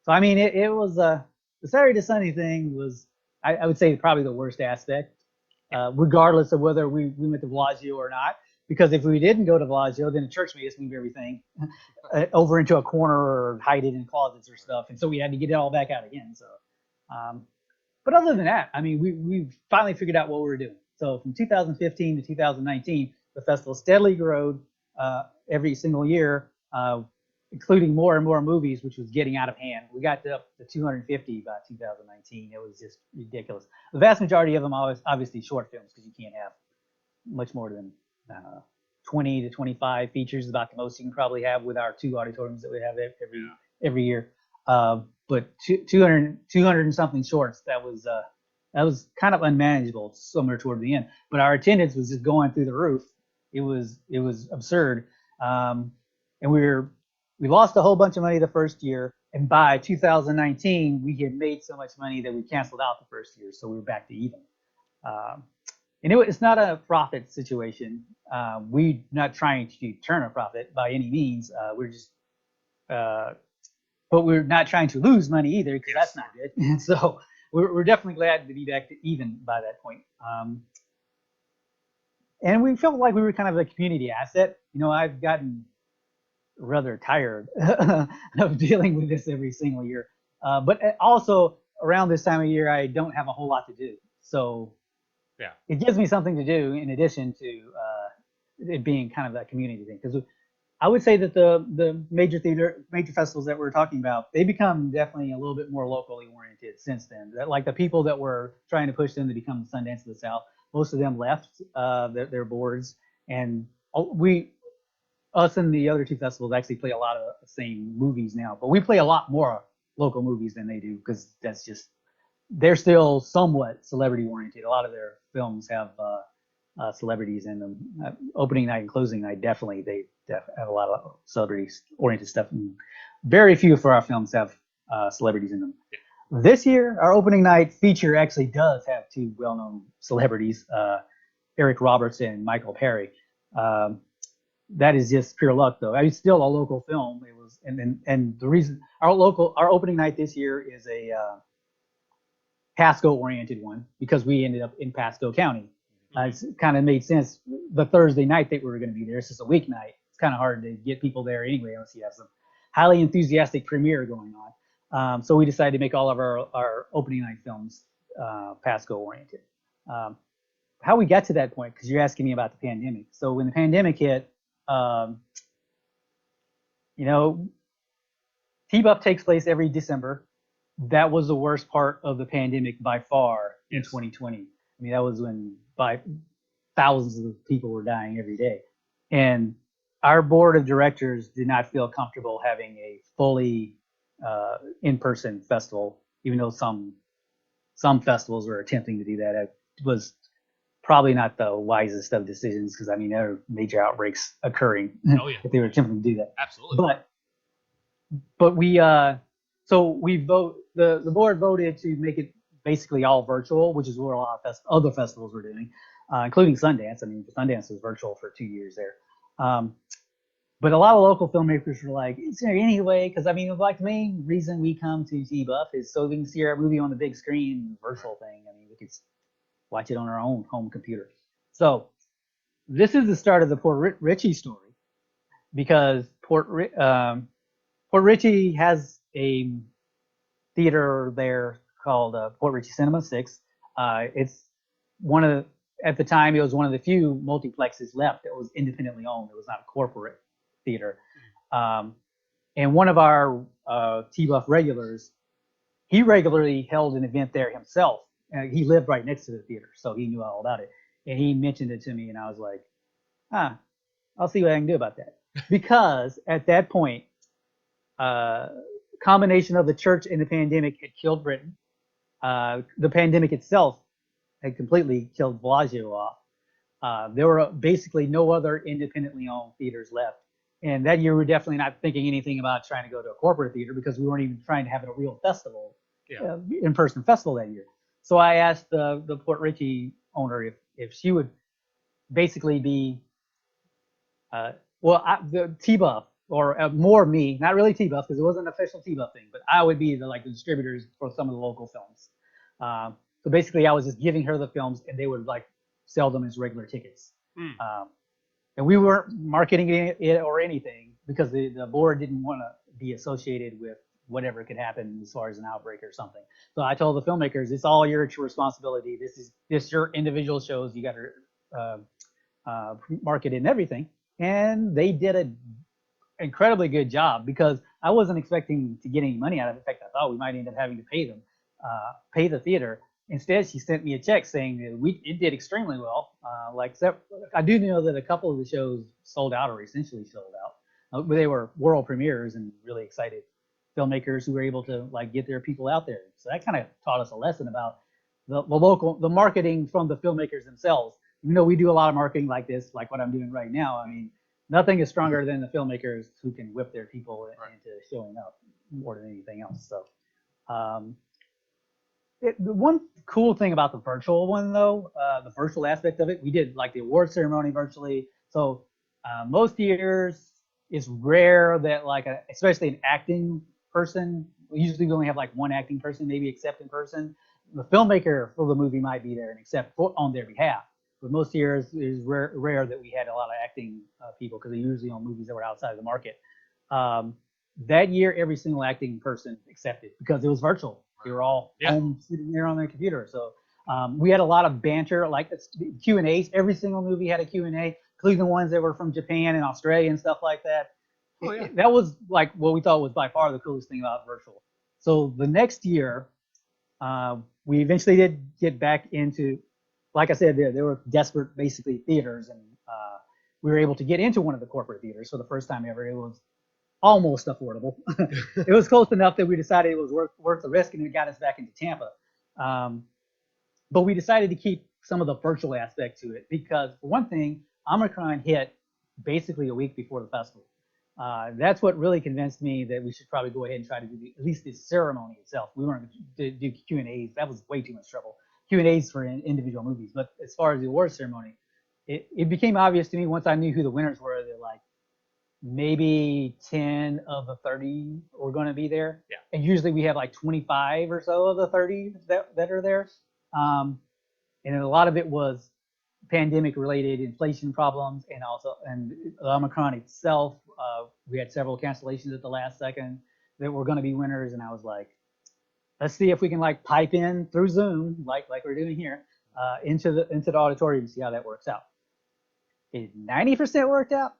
I mean, it was the Saturday to Sunday thing was, I would say, probably the worst aspect, regardless of whether we went to Bellagio or not. Because if we didn't go to Bellagio, then the church made us move everything over into a corner or hide it in closets or stuff. And so we had to get it all back out again. So, but other than that, I mean, we finally figured out what we were doing. So from 2015 to 2019, the festival steadily grew every single year, including more and more movies, which was getting out of hand. We got up to 250 by 2019. It was just ridiculous. The vast majority of them are obviously short films, because you can't have much more than 20 to 25 features is about the most you can probably have with our 2 auditoriums that we have every year. But 200 and something shorts, that was kind of unmanageable somewhere toward the end. But our attendance was just going through the roof. It was absurd. And we lost a whole bunch of money the first year. And by 2019, we had made so much money that we canceled out the first year. So we were back to even. And it's not a profit situation. We're not trying to turn a profit by any means. We're just, but we're not trying to lose money either, because that's not good. And so we're definitely glad to be back to even by that point. And we felt like we were kind of a community asset. You know, I've gotten rather tired of dealing with this every single year. But also around this time of year, I don't have a whole lot to do. So it gives me something to do in addition to it being kind of that community thing. Because I would say that the major festivals that we're talking about, they become definitely a little bit more locally oriented since then. Like the people that were trying to push them to become the Sundance of the South, most of them left their boards, and us and the other 2 festivals actually play a lot of the same movies now. But we play a lot more local movies than they do, because that's just, they're still somewhat celebrity oriented. A lot of their films have celebrities in them. Opening night and closing night, definitely they have a lot of celebrity oriented stuff. And very few of our films have celebrities in them. This year, our opening night feature actually does have 2 well-known celebrities, Eric Roberts and Michael Perry. That is just pure luck, though. It's still a local film. It was, and the reason our opening night this year is a Pasco-oriented one, because we ended up in Pasco County. It's kind of made sense. The Thursday night that we were going to be there, it's just a weeknight. It's kind of hard to get people there anyway, unless you have some highly enthusiastic premiere going on. So we decided to make all of our opening night films Pasco-oriented. How we got to that point, because you're asking me about the pandemic. So when the pandemic hit, TBUFF takes place every December. That was the worst part of the pandemic by far in 2020. I mean, that was when thousands of people were dying every day. And our board of directors did not feel comfortable having a fully in-person festival, even though some festivals were attempting to do that. It was probably not the wisest of decisions because I mean there are major outbreaks occurring if they were attempting to do that. Absolutely. But we the board voted to make it basically all virtual, which is what a lot of other festivals were doing, including Sundance. I mean, Sundance was virtual for 2 years there. But a lot of local filmmakers were like, is there any way? Because I mean, like the main reason we come to TBUFF is so we can see our movie on the big screen, virtual thing. I mean, we could watch it on our own home computer. So this is the start of the Port Richey story, because Port Richey has a theater there called Port Richey Cinema 6. It's at the time, it was one of the few multiplexes left that was independently owned. It was not a corporate theater. And one of our TBUFF regulars, he regularly held an event there himself. He lived right next to the theater, so he knew all about it. And he mentioned it to me, and I was like, I'll see what I can do about that. Because at that point, combination of the church and the pandemic had killed Britain. The pandemic itself had completely killed Bellagio off. There were basically no other independently owned theaters left. And that year, we were definitely not thinking anything about trying to go to a corporate theater because we weren't even trying to have a real festival, in-person festival that year. So I asked the Port Richey owner if she would basically be, the TBUFF, or more me, not really TBUFF because it wasn't an official TBUFF thing, but I would be the distributors for some of the local films. So basically, I was just giving her the films, and they would sell them as regular tickets. And we weren't marketing it or anything because the board didn't want to be associated with whatever could happen as far as an outbreak or something. So I told the filmmakers, it's all your responsibility. This is your individual shows. You got to market it and everything. And they did an incredibly good job because I wasn't expecting to get any money out of it. In fact, I thought we might end up having to pay the theater. Instead, she sent me a check saying that it did extremely well. I do know that a couple of the shows sold out or essentially sold out. But they were world premieres and really excited filmmakers who were able to get their people out there. So that kind of taught us a lesson about the marketing from the filmmakers themselves. Even though we do a lot of marketing like this, like what I'm doing right now, I mean, nothing is stronger than the filmmakers who can whip their people into showing up more than anything else. So, the one cool thing about the virtual one, though, the virtual aspect of it, we did the award ceremony virtually. So most years, it's rare that especially an acting person, usually we only have one acting person maybe accept in person. The filmmaker for the movie might be there and accept on their behalf. But most years it is rare that we had a lot of acting people because they're usually on movies that were outside of the market. That year, every single acting person accepted because it was virtual. They were all home sitting there on their computer. So we had a lot of banter, Q&As. Every single movie had a Q&A, including the ones that were from Japan and Australia and stuff like that. That was what we thought was by far the coolest thing about virtual. So the next year, we eventually did get back into, like I said, there were desperate, basically, theaters, and we were able to get into one of the corporate theaters for the first time ever. It was almost affordable. It was close enough that we decided it was worth the risk, and it got us back into Tampa. But we decided to keep some of the virtual aspect to it because, for one thing, Omicron hit basically a week before the festival. That's what really convinced me that we should probably go ahead and try to do at least the ceremony itself. We weren't going to do Q&As. That was way too much trouble. Q&As for individual movies. But as far as the award ceremony, it became obvious to me once I knew who the winners were that maybe 10 of the 30 were going to be there. Yeah. And usually we have 25 or so of the 30 that are there. And a lot of it was pandemic related inflation problems and Omicron itself. We had several cancellations at the last second that were going to be winners. And I was like, let's see if we can pipe in through Zoom, like we're doing here, into the auditorium and see how that works out. It 90% worked out.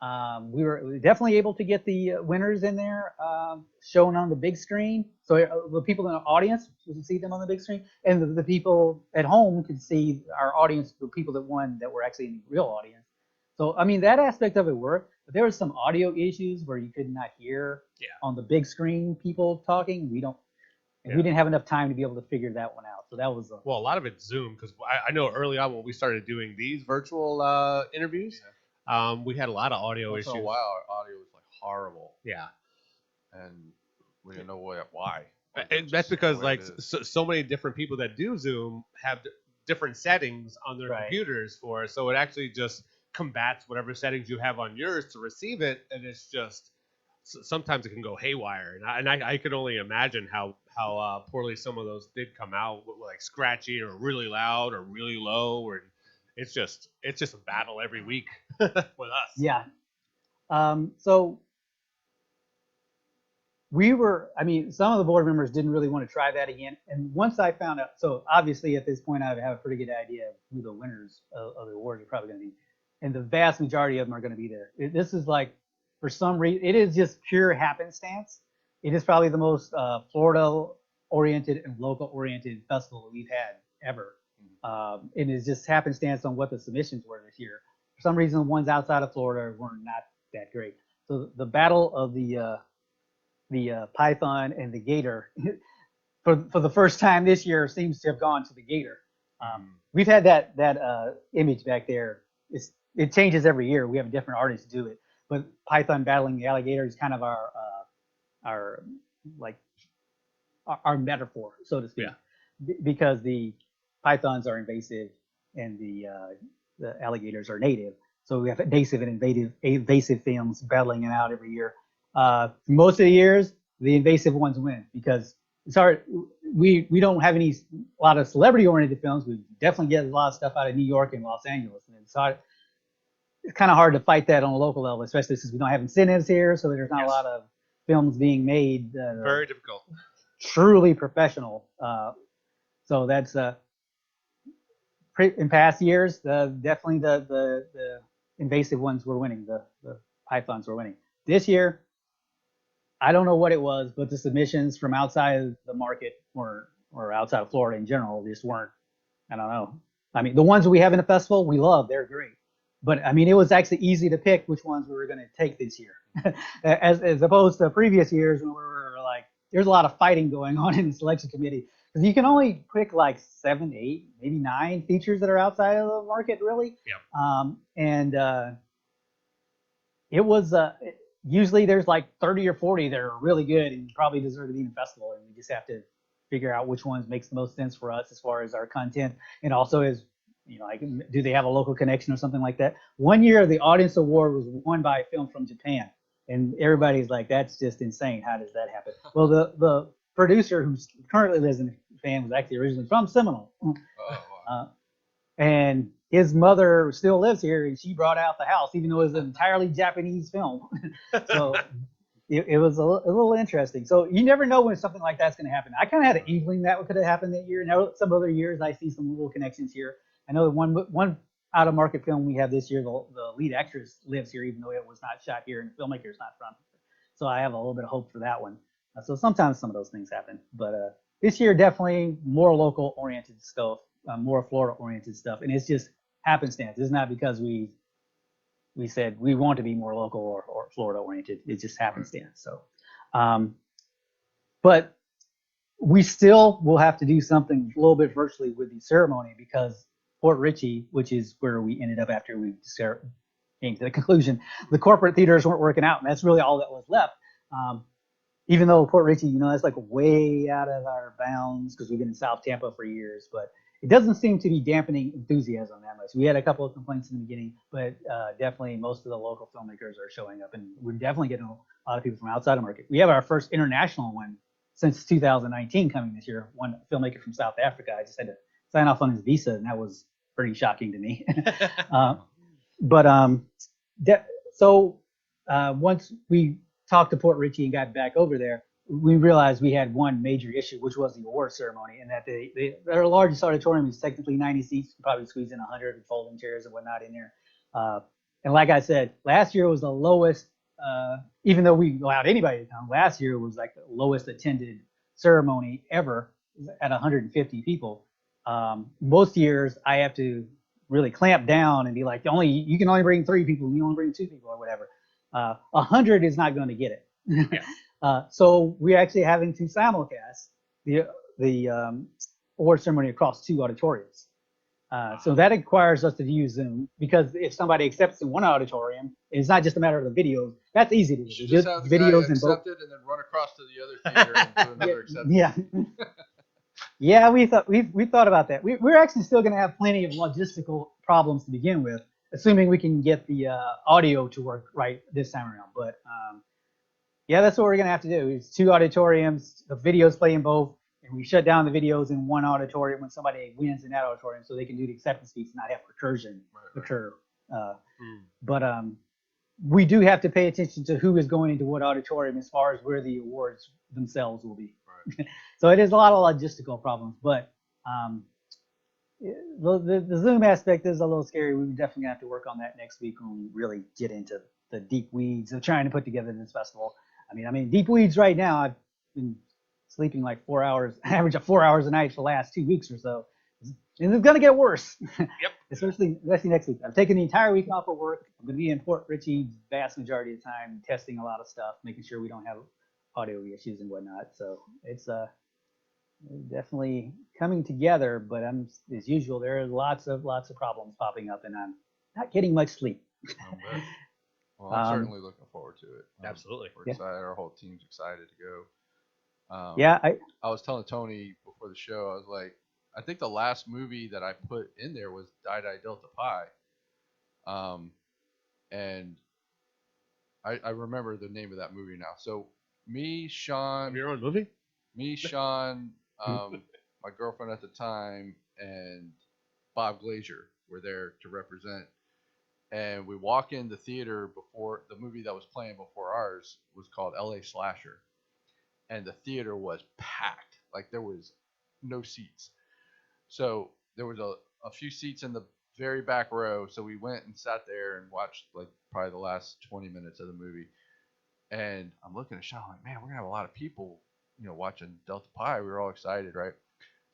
We were definitely able to get the winners in there, shown on the big screen. So the people in the audience could see them on the big screen, and the people at home could see our audience, the people that won that were actually in the real audience. So, I mean, that aspect of it worked, but there was some audio issues where you could not hear on the big screen people talking. We didn't have enough time to be able to figure that one out. So that was well, a lot of it's Zoom, because I know early on when we started doing these virtual interviews, we had a lot of audio issues. For a while, our audio was like horrible. Yeah. And we didn't know why. And that's because like so many different people that do Zoom have different settings on their computers for it. So it actually just combats whatever settings you have on yours to receive it. And it's just, sometimes it can go haywire. And I can only imagine how poorly some of those did come out, like scratchy or really loud or really low. Or it's just a battle every week with us. Yeah. So some of the board members didn't really want to try that again. And once I found out, so obviously at this point, I have a pretty good idea of who the winners of the awards are probably going to be. And the vast majority of them are going to be there. This is like, for some reason, it is just pure happenstance. It is probably the most Florida-oriented and local-oriented festival that we've had ever. And it's just happenstance on what the submissions were this year. For some reason, the ones outside of Florida were not that great. So the battle of the python and the gator for the first time this year seems to have gone to the gator. We've had that image back there. It changes every year. We have a different artist do it, but python battling the alligator is kind of our metaphor, so to speak, because the pythons are invasive and the alligators are native. So we have invasive and invasive films battling it out every year. Most of the years, the invasive ones win because it's hard. We don't have a lot of celebrity-oriented films. We definitely get a lot of stuff out of New York and Los Angeles, and it's kind of hard to fight that on a local level, especially since we don't have incentives here. So there's not a lot of films being made. Very difficult. Truly professional. So that's in past years, definitely the invasive ones were winning. The pythons were winning. This year, I don't know what it was, but the submissions from outside of the market or outside of Florida in general just weren't. I don't know. I mean, the ones that we have in the festival, we love. They're great. But I mean, it was actually easy to pick which ones we were going to take this year, as opposed to previous years when we were like, there's a lot of fighting going on in the selection committee because you can only pick like 7, 8, maybe 9 features that are outside of the market, really. Yeah. It was usually there's like 30 or 40 that are really good and probably deserve to be in the festival, and we just have to figure out which ones makes the most sense for us as far as our content, and also as like, do they have a local connection or something like that? One year, the audience award was won by a film from Japan, and everybody's like, "That's just insane! How does that happen?" Well, the producer who currently lives in Japan was actually originally from Seminole, and his mother still lives here, and she brought out the house, even though it was an entirely Japanese film. So it was a little interesting. So you never know when something like that's going to happen. I kind of had an inkling that could have happened that year. Now, some other years, I see some little connections here. I know one out-of-market film we have this year, the lead actress lives here, even though it was not shot here, and the filmmaker's not from here. So I have a little bit of hope for that one. So sometimes some of those things happen. But this year, definitely more local-oriented stuff, more Florida-oriented stuff. And it's just happenstance. It's not because we said we want to be more local or Florida-oriented. It's just happenstance. So, but we still will have to do something a little bit virtually with the ceremony because Port Richey, which is where we ended up after we came to the conclusion, the corporate theaters weren't working out, and that's really all that was left. Even though Port Richey, that's like way out of our bounds because we've been in South Tampa for years, but it doesn't seem to be dampening enthusiasm that much. We had a couple of complaints in the beginning, but definitely most of the local filmmakers are showing up, and we're definitely getting a lot of people from outside the market. We have our first international one since 2019 coming this year. One filmmaker from South Africa. I just had to sign off on his visa, and that was pretty shocking to me. Once we talked to Port Richey and got back over there, we realized we had one major issue, which was the award ceremony, and that their largest auditorium is technically 90 seats. You can probably squeeze in 100 with folding chairs and whatnot in there. And like I said, last year was the lowest, even though we allowed anybody to come, last year was like the lowest attended ceremony ever at 150 people. Most years I have to really clamp down and be like, you can only bring 3 people, you only bring 2 people or whatever. 100 is not going to get it. Yeah. So we're actually having to simulcast the award ceremony across 2 auditoriums. So that requires us to use Zoom, because if somebody accepts in one auditorium, it's not just a matter of the videos. That's easy to do. You just have the videos guy accept it and then run across to the other theater and do another acceptance. Yeah. Yeah, we thought about that. We're actually still going to have plenty of logistical problems to begin with, assuming we can get the audio to work right this time around. But yeah, that's what we're going to have to do. It's 2 auditoriums, the videos play in both, and we shut down the videos in one auditorium when somebody wins in that auditorium, so they can do the acceptance speech and not have recursion occur. But we do have to pay attention to who is going into what auditorium as far as where the awards themselves will be. Right. So it is a lot of logistical problems, but the Zoom aspect is a little scary. We definitely have to work on that next week when we really get into the deep weeds of trying to put together this festival. I mean, deep weeds right now. I've been sleeping like 4 hours, average of 4 hours a night for the last 2 weeks or so. And it's going to get worse. Yep. especially next week. I'm taking the entire week off of work. I'm going to be in Port Richey vast majority of the time, testing a lot of stuff, making sure we don't have audio issues and whatnot. So it's definitely coming together, but as usual, there are lots of problems popping up, and I'm not getting much sleep. Well, I'm certainly looking forward to it. Absolutely. We're excited. Our whole team's excited to go. Yeah, I was telling Tony before the show, I was like, I think the last movie that I put in there was Die Die Delta Pi. And I remember the name of that movie now. So me, Sean. Have your own movie? Me, Sean, my girlfriend at the time, and Bob Glazier were there to represent. And we walk in the theater before the movie that was playing before ours was called LA Slasher. And the theater was packed. Like there was no seats. So there was a few seats in the very back row. So we went and sat there and watched like probably the last 20 minutes of the movie. And I'm looking at Sean like, man, we're going to have a lot of people, watching Delta Pi. We were all excited, right?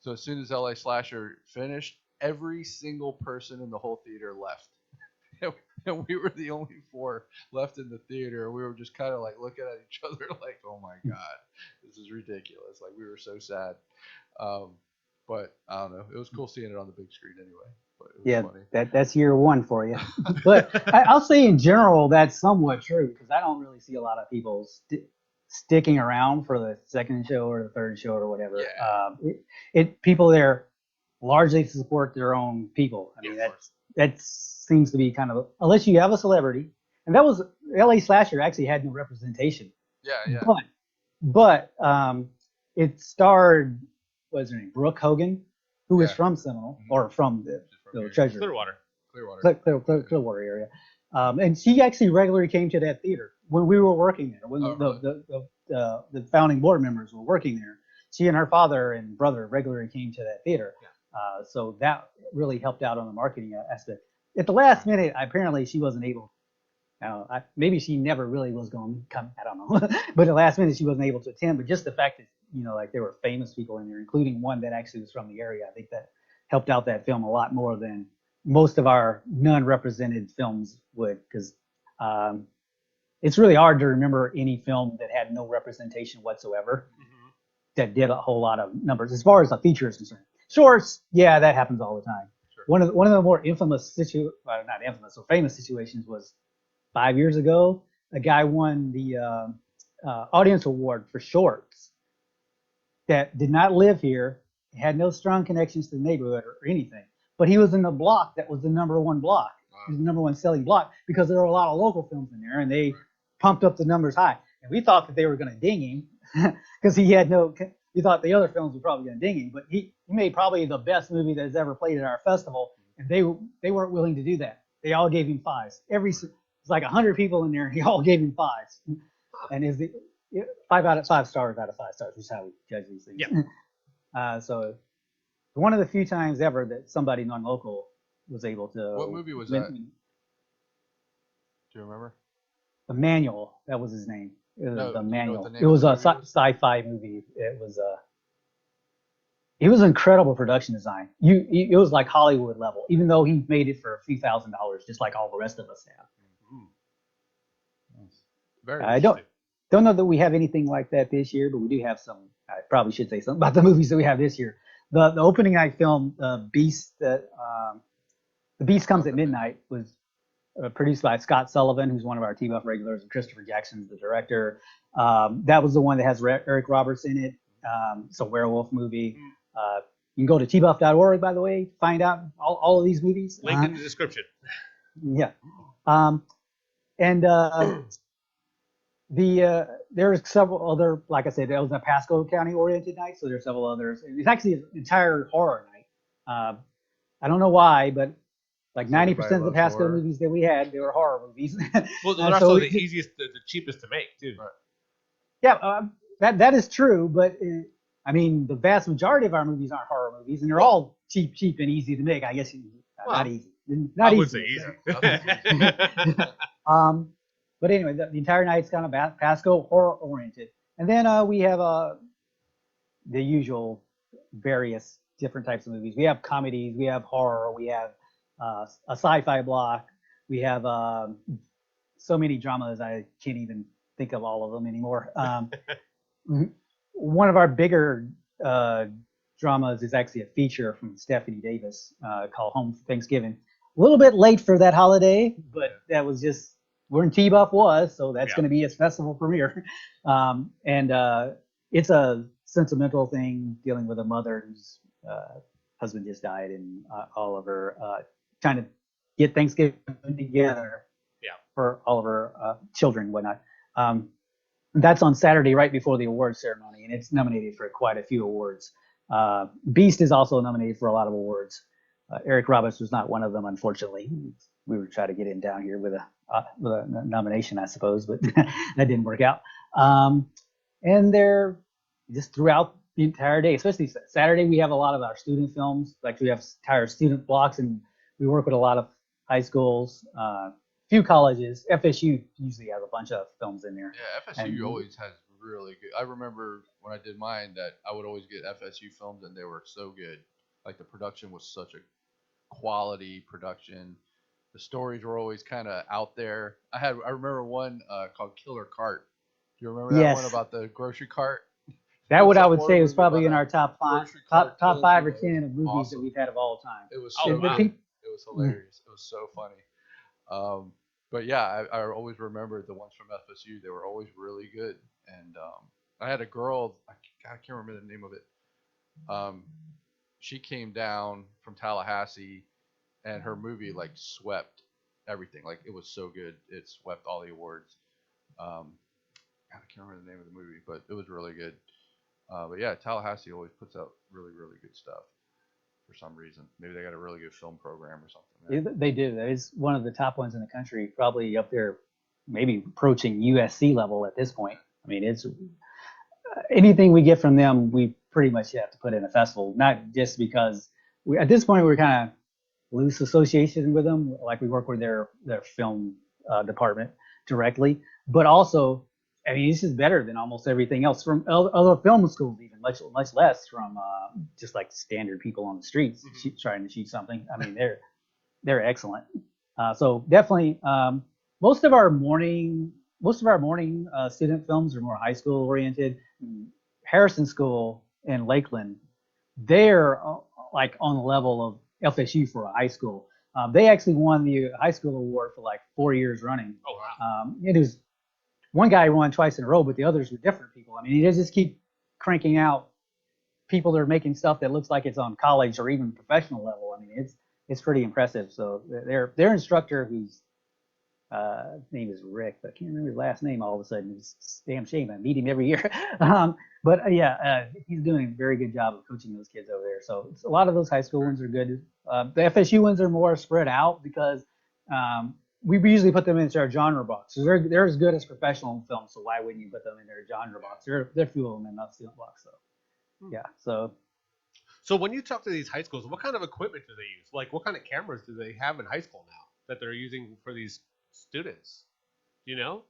So as soon as LA Slasher finished, every single person in the whole theater left. And we were the only 4 left in the theater. We were just kind of like looking at each other like, oh my God, this is ridiculous. Like we were so sad. But I don't know. It was cool seeing it on the big screen anyway. But it was funny. That's year 1 for you. But I'll say in general, that's somewhat true, because I don't really see a lot of people sticking around for the second show or the third show or whatever. Yeah. People there largely support their own people. I mean, that seems to be kind of, unless you have a celebrity, and that was LA Slasher actually had no representation. Yeah. But it starred, what's her name, Brooke Hogan, who is from Seminole, or from the Treasure. Clearwater area. And she actually regularly came to that theater when we were working there. When the founding board members were working there, she and her father and brother regularly came to that theater. Yeah. So that really helped out on the marketing aspect. At the last minute, apparently she wasn't able. Maybe she never really was going to come. I don't know. But at the last minute, she wasn't able to attend. But just the fact that like there were famous people in there, including one that actually was from the area, I think that helped out that film a lot more than most of our non-represented films would, because it's really hard to remember any film that had no representation whatsoever that did a whole lot of numbers as far as a feature is concerned. Shorts, yeah, that happens all the time. Sure. One of the more famous situations was 5 years ago. A guy won the audience award for shorts that did not live here, had no strong connections to the neighborhood or anything. But he was in the block that was the #1 block. Wow. He was the #1 selling block because there were a lot of local films in there, and they pumped up the numbers high. And we thought that they were going to ding him because he had no. We thought the other films were probably going to ding him, but he made probably the best movie that has ever played at our festival, and they weren't willing to do that. They all gave him 5s. It's like 100 people in there, and they all gave him 5s. And is the 5 stars out of 5 stars, which is how we judge these things. Yep. So one of the few times ever that somebody non-local was able to. What movie was that? Do you remember? Emmanuel, that was his name. No, The do you know Manual. what the name It of was the a movie was? sci-fi movie. It was incredible production design. It was like Hollywood level, even though he made it for a few $1,000s, just like all the rest of us have. Nice. Very I Interesting. don't know that we have anything like that this year, but we do have some. I probably should say something about the movies that we have this year. The opening night film, Beast, The Beast Comes at Midnight, was produced by Scott Sullivan, who's one of our TBUFF regulars, and Christopher Jackson's the director. That was the one that has Eric Roberts in it. It's a werewolf movie. You can go to tbuff.org, by the way, to find out all of these movies. Link in the description. Yeah. And there's several other, like I said, that was a Pasco County oriented night, so there's several others. It's actually an entire horror night. I don't know why, but like 90% of the loves Pasco horror. movies that we had, they were horror movies. Well, they're And also so the easiest, the cheapest to make too. Right. yeah, that is true, but I mean, the vast majority of our movies aren't horror movies, and they're all cheap and easy to make. I guess not easy, not I would easy. say easy. But anyway, the entire night's kind of Pasco horror oriented, and then we have the usual various different types of movies. We have comedies, we have horror, we have a sci-fi block, we have so many dramas I can't even think of all of them anymore. One of our bigger dramas is actually a feature from Stephanie Davis called Home for Thanksgiving. A little bit late for that holiday, but that was just when TBUFF was, so that's going to be its festival premiere. And it's a sentimental thing dealing with a mother whose husband just died, and all of her trying to get Thanksgiving together for all of her children and whatnot. That's on Saturday right before the awards ceremony, and it's nominated for quite a few awards. Beast is also nominated for a lot of awards. Eric Roberts was not one of them, unfortunately. We were trying to get him down here with a nomination, I suppose, but that didn't work out. And they're just throughout the entire day, especially Saturday, we have a lot of our student films. Like we have entire student blocks, and we work with a lot of high schools, few colleges. FSU usually has a bunch of films in there. Yeah, FSU always has really good. I remember when I did mine that I would always get FSU films, and they were so good. Like the production was such a quality production. The stories were always kind of out there. I remember one called Killer Cart. Do you remember that one about the grocery cart? That what I would say was probably in our top 5 or 10 of movies that we've had of all time. It was so good. It was hilarious. It was so funny. But yeah, I always remember the ones from FSU. They were always really good. And I had a girl, I can't remember the name of it. She came down from Tallahassee, and her movie like swept everything. Like it was so good, it swept all the awards. I can't remember the name of the movie, but it was really good. But yeah, Tallahassee always puts out really, really good stuff for some reason. Maybe they got a really good film program or something. Yeah, they do. It's one of the top ones in the country, probably up there, maybe approaching USC level at this point. I mean, it's anything we get from them, we pretty much have to put in a festival, not just because at this point we're kind of loose association with them, like we work with their film department directly, but also, I mean, this is better than almost everything else from other film schools, even much less from just like standard people on the streets trying to shoot something. I mean, they're excellent. So definitely, most of our morning student films are more high school oriented. Harrison School in Lakeland, they're like on the level of FSU for a high school. They actually won the high school award for like 4 years running. Oh wow! It was one guy won twice in a row, but the others were different people. I mean, they just keep cranking out people that are making stuff that looks like it's on college or even professional level. I mean, it's pretty impressive. So their instructor, whose name is Rick, but I can't remember his last name all of a sudden. It's a damn shame. I meet him every year. But he's doing a very good job of coaching those kids over there. So a lot of those high school ones are good. The FSU ones are more spread out because we usually put them into our genre box. So they're as good as professional films. So why wouldn't you put them in their genre box? They're few of them in that student box. So yeah. So when you talk to these high schools, what kind of equipment do they use? Like what kind of cameras do they have in high school now that they're using for these students? You know?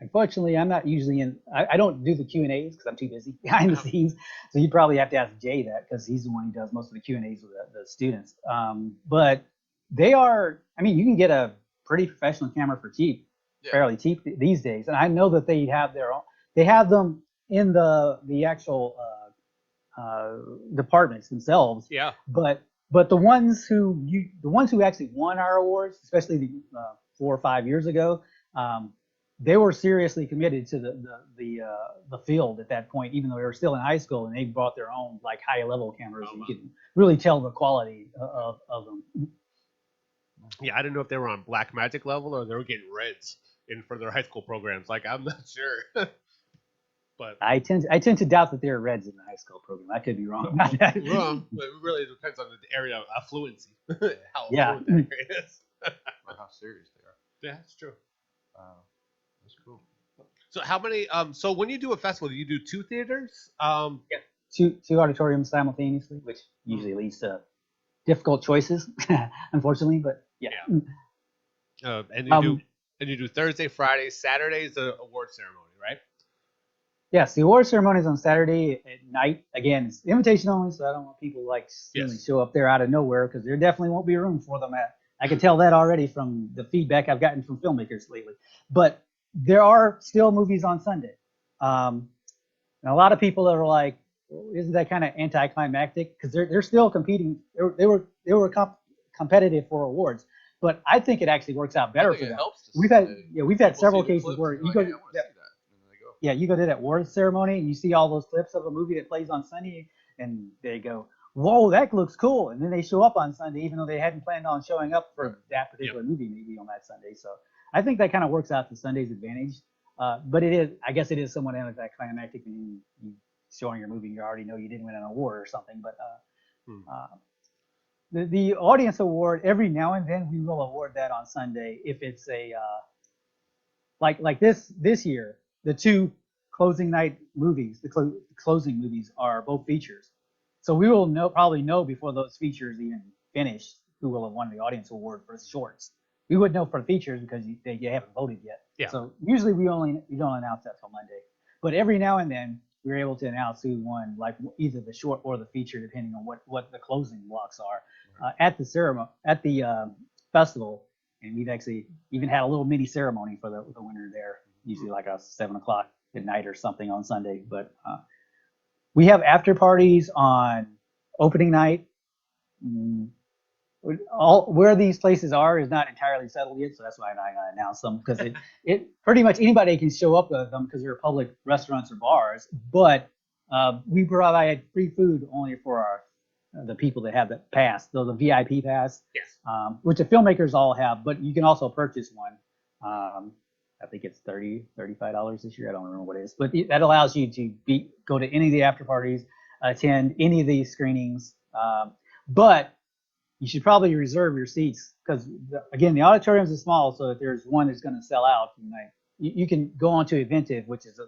Unfortunately, I'm not usually in. I don't do the Q&As because I'm too busy behind the scenes. So you'd probably have to ask Jay that because he's the one who does most of the Q&As with the students. But they are. I mean, you can get a pretty professional camera for cheap, fairly cheap these days. And I know that they have their own. They have them in the actual departments themselves. Yeah. But the ones who actually won our awards, especially the 4 or 5 years ago. They were seriously committed to the field at that point, even though they were still in high school, and they brought their own like high level cameras. And you could really tell the quality of them. Yeah, I didn't know if they were on Black Magic level or they were getting reds in for their high school programs. Like, I'm not sure. But I tend to doubt that there are reds in the high school program. I could be wrong about that. Wrong, but it really depends on the area of affluency. How Yeah. affluent that area is. Or how serious they are. Yeah, that's true. That's cool. So how many? So when you do a festival, you do 2 theaters? Two auditoriums simultaneously, which usually leads to difficult choices, unfortunately. But yeah. And you do Thursday, Friday, Saturday's the award ceremony, right? Yes, the award ceremony is on Saturday at night. Again, it's invitation only, so I don't want people like show up there out of nowhere because there definitely won't be room for them. I can tell that already from the feedback I've gotten from filmmakers lately. But there are still movies on Sunday. And a lot of people are like, well, isn't that kind of anticlimactic? Because they're still competing. They were competitive for awards. But I think it actually works out better for them. We've had several cases where you go. Yeah, you go to that awards ceremony and you see all those clips of a movie that plays on Sunday, and they go, "Whoa, that looks cool!" And then they show up on Sunday, even though they hadn't planned on showing up for that particular movie, maybe on that Sunday. So I think that kind of works out to Sunday's advantage. But I guess it is somewhat anticlimactic when you showing your movie, you already know you didn't win an award or something. But the audience award, every now and then we will award that on Sunday if it's a like this year. The 2 closing night movies, the closing movies are both features. So we will probably know before those features even finish who will have won the audience award for shorts. We would know for features because they haven't voted yet. Yeah. So usually we don't announce that till Monday. But every now and then we're able to announce who won, like either the short or the feature, depending on what the closing blocks are. At the ceremony, at the festival, and we've actually even had a little mini ceremony for the winner there. Usually like 7 o'clock at night or something on Sunday. But we have after parties on opening night. Where these places are is not entirely settled yet, so that's why I'm not gonna announce them, because it pretty much anybody can show up with them because they're public restaurants or bars. But we provide free food only for the people that have the pass, so the VIP pass. Yes. Which the filmmakers all have, but you can also purchase one. I think it's $35 this year. I don't remember what it is, but that allows you to go to any of the after parties, attend any of these screenings. But you should probably reserve your seats because, again, the auditoriums are small, so if there's one that's going to sell out, you can go on to Eventive, which is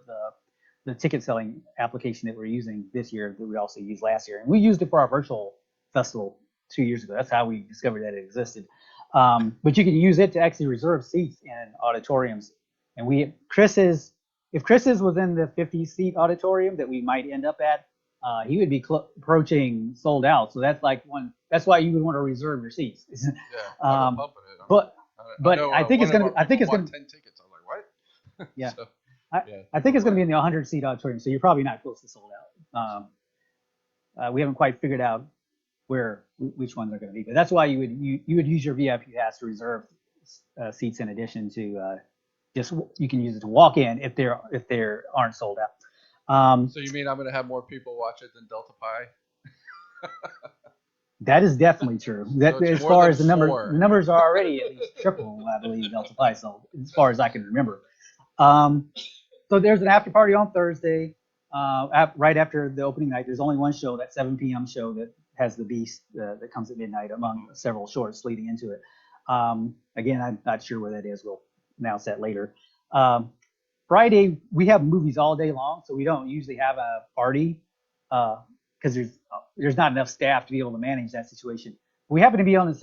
the ticket selling application that we're using this year that we also used last year, and we used it for our virtual festival 2 years ago. That's how we discovered that it existed. But you can use it to actually reserve seats in auditoriums. And if Chris is within the 50-seat auditorium that we might end up at, he would be approaching sold out. So that's that's why you would want to reserve your seats. Yeah, I'm bumping it. But I think it's gonna. 10 tickets. I was like, what? Yeah. So, I think it's gonna be in the 100-seat auditorium. So you're probably not close to sold out. We haven't quite figured out which ones are going to be, but that's why you would use your VIP pass to reserve seats in addition to you can use it to walk in if there aren't sold out. So you mean I'm going to have more people watch it than Delta Pi? That is definitely true. So as far as the numbers are already at least triple, I believe, Delta Pi. So as far as I can remember. So there's an after party on Thursday, right after the opening night. There's only one show, that 7 p.m. show that has the Beast that comes at midnight among several shorts leading into it. Again, I'm not sure where that is. We'll announce that later. Friday, we have movies all day long, so we don't usually have a party because there's not enough staff to be able to manage that situation. we happen to be on the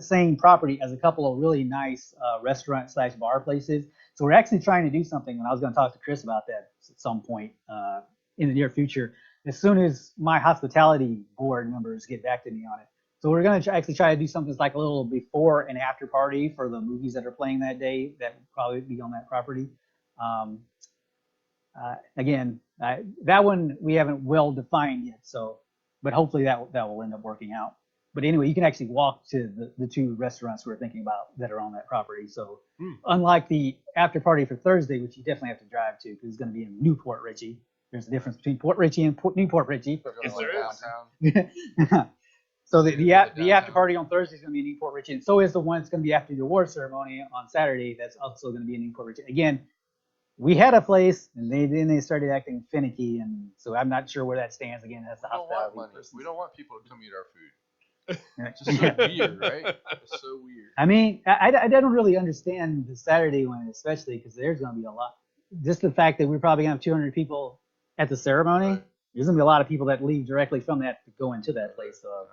same property as a couple of really nice restaurant/bar places. So we're actually trying to do something, and I was going to talk to Chris about that at some point in the near future, as soon as my hospitality board members get back to me on it. So we're going to actually try to do something that's like a little before and after party for the movies that are playing that day that will probably be on that property. Again, that one we haven't well defined yet, so but hopefully that will end up working out. But anyway, you can actually walk to the two restaurants we're thinking about that are on that property. So unlike the after party for Thursday, which you definitely have to drive to because it's going to be in Newport Richey. There's a difference between Port Richey and Newport Richey. Is there Downtown. So the after party on Thursday is going to be in Newport Richey, and so is the one that's going to be after the award ceremony on Saturday. That's also going to be in Newport Richey. Again, we had a place, and then they started acting finicky, and so I'm not sure where that stands. Again, that's the hospitality. We don't want people to come eat our food. It's just so weird, right? It's so weird. I mean, I don't really understand the Saturday one, especially because there's going to be a lot. Just the fact that we're probably going to have 200 people at the ceremony. Right. There's going to be a lot of people that leave directly from that to go into that place. So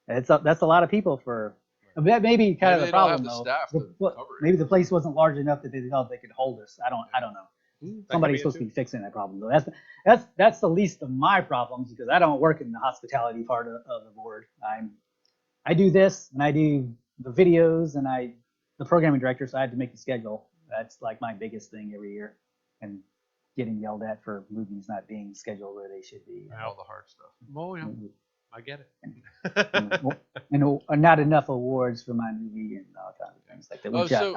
that's a lot of people for. That may be kind of the problem, though. Maybe the place wasn't large enough that they thought they could hold us. I don't know. Somebody's supposed to be fixing that problem, though. That's the least of my problems because I don't work in the hospitality part of the board. I do this and I do the videos and the programming director, so I had to make the schedule. That's like my biggest thing every year, and getting yelled at for movies not being scheduled where they should be. All the hard stuff. Oh yeah. I get it. and not enough awards for my movie and all kinds of things like that.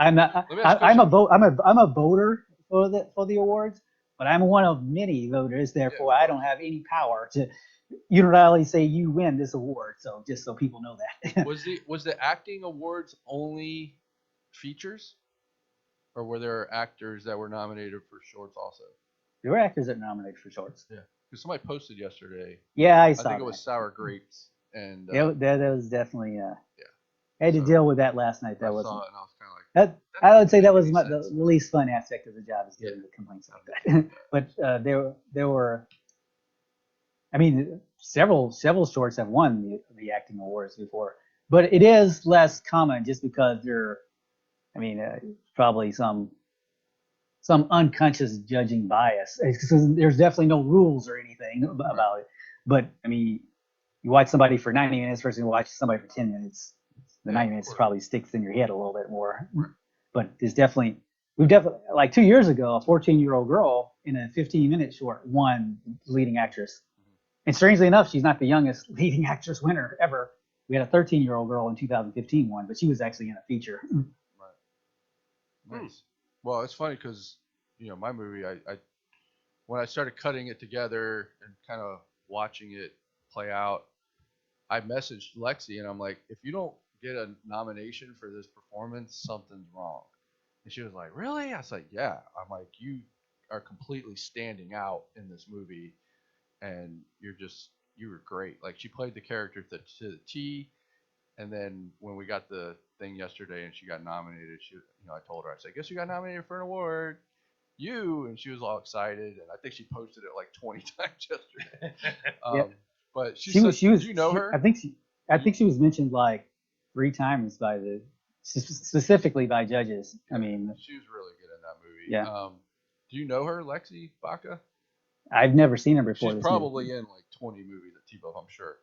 I'm a voter for the awards, but I'm one of many voters. Therefore, I don't have any power to unilaterally say you win this award. So just so people know that. was the acting awards only features, or were there actors that were nominated for shorts also? There were actors that were nominated for shorts. Yeah. Because somebody posted yesterday. Yeah, I saw. I think it was Sour Grapes, and that was definitely. Yeah. I had to deal with that last night. That I wasn't. saw it and I was kind of like. I would say that was the least fun aspect of the job is getting the complaints about that. But there were. I mean, several shorts have won the acting awards before, but it is less common just because probably some unconscious judging bias. There's definitely no rules or anything about it. But I mean, you watch somebody for 90 minutes versus you watch somebody for 10 minutes. The 90 minutes probably sticks in your head a little bit more. But we've definitely like 2 years ago, a 14-year-old girl in a 15-minute short won leading actress. And strangely enough, she's not the youngest leading actress winner ever. We had a 13-year-old girl in 2015 won, but she was actually in a feature. Right. Nice. Well, it's funny because, my movie, I when I started cutting it together and kind of watching it play out, I messaged Lexi and I'm like, if you don't get a nomination for this performance, something's wrong. And she was like, really? I was like, yeah. I'm like, you are completely standing out in this movie and you were great. Like she played the character to the T. And then when we got the thing yesterday and she got nominated, I told her, I said, I guess you got nominated for an award. And she was all excited. And I think she posted it like 20 times yesterday. Yeah. But she was, did you know her? I think she was mentioned like 3 times specifically by judges. I mean, she was really good in that movie. Yeah. Do you know her, Lexi Baca? I've never seen her before. She's probably in like 20 movies at TBUFF, I'm sure.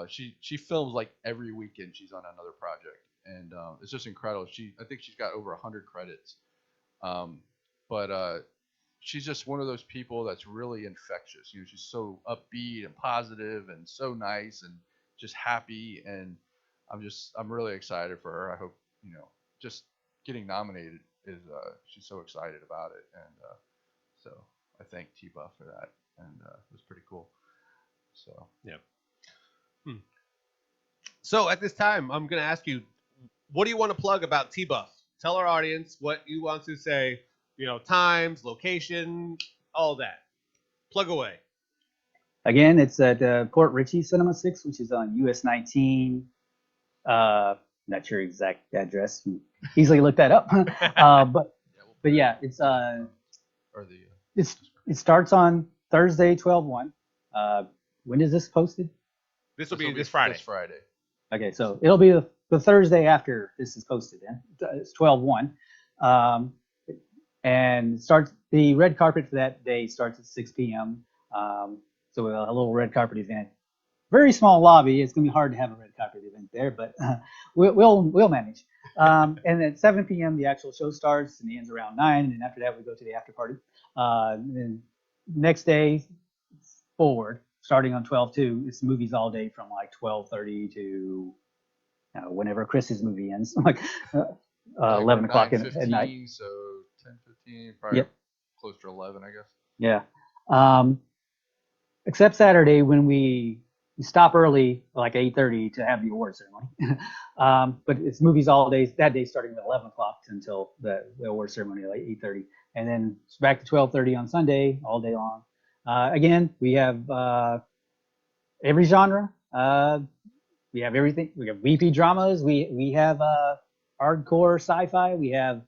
She films like every weekend. She's on another project, and it's just incredible. I think she's got over 100 credits. But she's just one of those people that's really infectious. She's so upbeat and positive and so nice and just happy. And I'm really excited for her. I hope just getting nominated is she's so excited about it, and so I thank TBUFF for that, and it was pretty cool. So yeah. So at this time, I'm going to ask you, what do you want to plug about TBUFF? Tell our audience what you want to say, times, location, all that. Plug away. Again, it's at Port Richey Cinema 6, which is on US 19. Not sure exact address. You easily look that up. But yeah, it starts on Thursday, 12/1. When is this posted? This will be this Friday. This Friday. Okay, so it'll be the Thursday after this is posted. Then it's 12/1, and starts the red carpet for that day starts at 6 p.m. So a little red carpet event. Very small lobby. It's gonna be hard to have a red carpet event there, but we'll manage. And at 7 p.m. the actual show starts and ends around 9, and then after that we go to the after party. Then next day forward, starting on 12/2, it's movies all day from like 12:30 to whenever Chris's movie ends, like Like 11 o'clock at 9:15, night. So 10:15, probably Yep. close to 11, I guess. Yeah. Except Saturday when we stop early, like 8:30, to have the award ceremony. But it's movies all day. That day starting at 11 o'clock until the award ceremony, like 8:30, and then it's back to 12:30 on Sunday, all day long. Again, we have every genre. We have everything. We have VP dramas. We have hardcore sci-fi. We have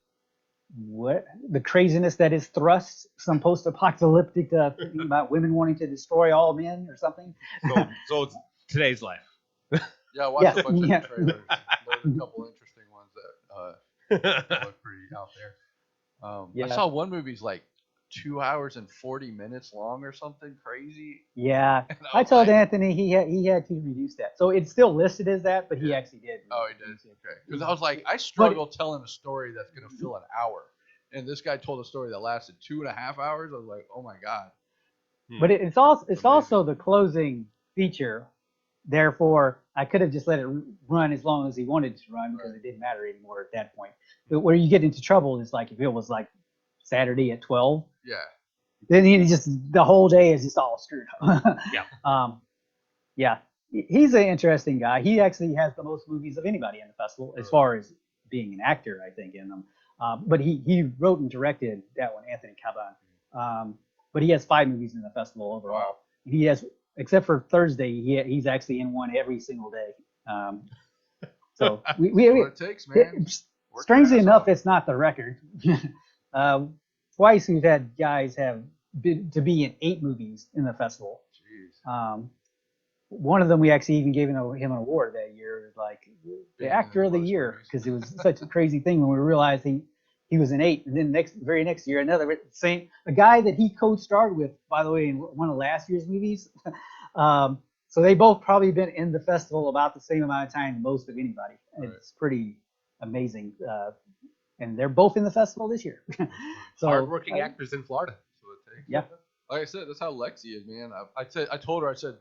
what the craziness that is thrust, some post-apocalyptic thing about women wanting to destroy all men or something. So it's today's life. Yeah, I watched a bunch Yeah. of trailers. There's a couple interesting ones that look pretty out there. Yeah. I saw one movie's like 2 hours and 40 minutes long or something crazy. Yeah, And I was told like, Anthony he had to reduce that. So it's still listed as that, but he Yeah. actually did. Oh, he did. Okay, because I was like, I struggle telling a story that's gonna fill an hour, and this guy told a story that lasted 2.5 hours. I was like, oh my god. But it's Amazing. also the closing feature. Therefore, I could have just let it run as long as he wanted to run because it didn't matter anymore at that point. But where you get into trouble is like if it was like Saturday at 12, Yeah. then he just the whole day is just all screwed up. Yeah. Yeah. He's an interesting guy. He actually has the most movies of anybody in the festival as far as being an actor, I think, in them. But he wrote and directed that one, Anthony Caban. But he has 5 movies in the festival overall. Wow. He has, except for Thursday, he's actually in one every single day. So That's what it takes, man. Work your strangely ass enough, off. it's not the record. Twice we've had guys have been to be in 8 movies in the festival. Jeez. One of them we actually even gave him an award that year, like the Being in actor the of the most year, movies. because it was such a crazy thing when we realized he was in 8, and then very next year another a guy that he co-starred with, by the way, in one of last year's movies. So they both probably been in the festival about the same amount of time most of anybody. Right. It's pretty amazing, and they're both in the festival this year. So Hardworking actors in Florida. That's what it takes. Yeah. Like I said, that's how Lexi is, man. I told her, I said,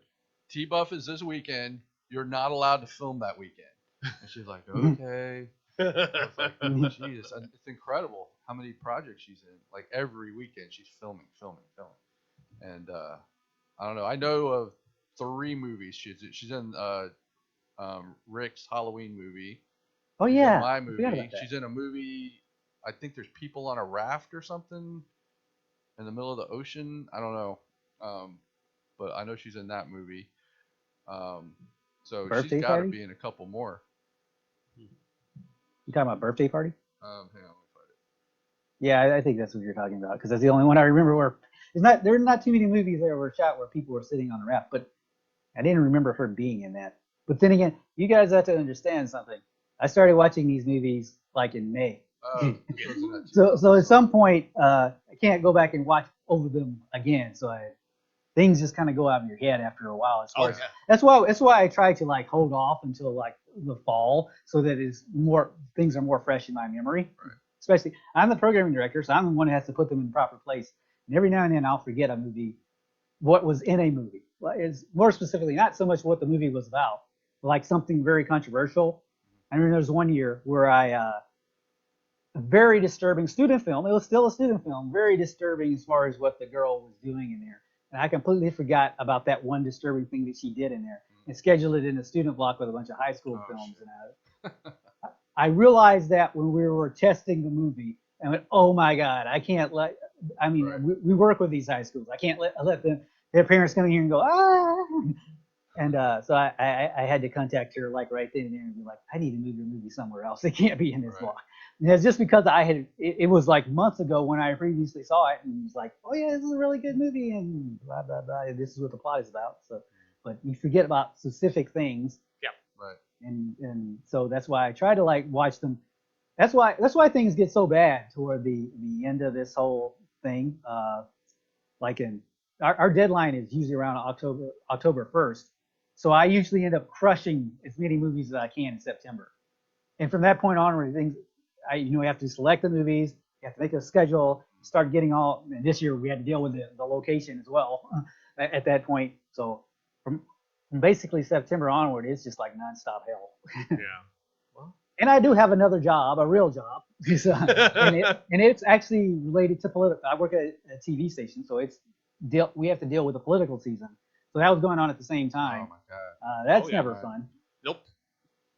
TBUFF is this weekend. You're not allowed to film that weekend. And she's like, okay. I was like, Jesus, and it's incredible how many projects she's in. Like every weekend, she's filming. And I don't know. I know of 3 movies she's in. Rick's Halloween movie. Oh She's yeah, in my I movie. forgot about that. She's in a movie. I think there's people on a raft or something in the middle of the ocean. I don't know, but I know she's in that movie. So Birthday she's got to Party? be in a couple more. You talking about Birthday Party? Hang on, let me find it. Yeah, I think that's what you're talking about because that's the only one I remember where there are not too many movies that were shot where people were sitting on a raft, but I didn't remember her being in that. But then again, you guys have to understand something. I started watching these movies like in May. She was in that too. So at some point, I can't go back and watch over them again. So things just kind of go out of your head after a while. As far as, that's why I try to like hold off until like the fall so that things are more fresh in my memory. Right. Especially, I'm the programming director, so I'm the one who has to put them in the proper place. And every now and then I'll forget a movie, what was in a movie. It's more specifically not so much what the movie was about, like something very controversial. I remember there was one year where a very disturbing student film. It was still a student film, very disturbing as far as what the girl was doing in there. And I completely forgot about that one disturbing thing that she did in there and scheduled it in a student block with a bunch of high school films. And I realized that when we were testing the movie, I went, "Oh my God, I can't let." I mean, Right. we work with these high schools. I can't let their parents come in here and go, "Ah." And so I had to contact her like right then and there and be like, "I need to move your movie somewhere else. It can't be in this block." And it's just because it was like months ago when I previously saw it and was like, "Oh yeah, this is a really good movie," and blah blah blah. And this is what the plot is about. So, but you forget about specific things. Yeah. Right. and so that's why I try to like watch them. That's why things get so bad toward the end of this whole thing. Like in our deadline is usually around October 1st, so I usually end up crushing as many movies as I can in September. And from that point onward, things we have to select the movies, you have to make a schedule, start getting all. And this year we had to deal with the location as well at that point. So from basically September onward, it's just like nonstop hell. Yeah. Well. And I do have another job, a real job, and it's actually related to political. I work at a TV station, so we have to deal with the political season. So that was going on at the same time. Oh my god. That's yeah, never man. fun. Nope.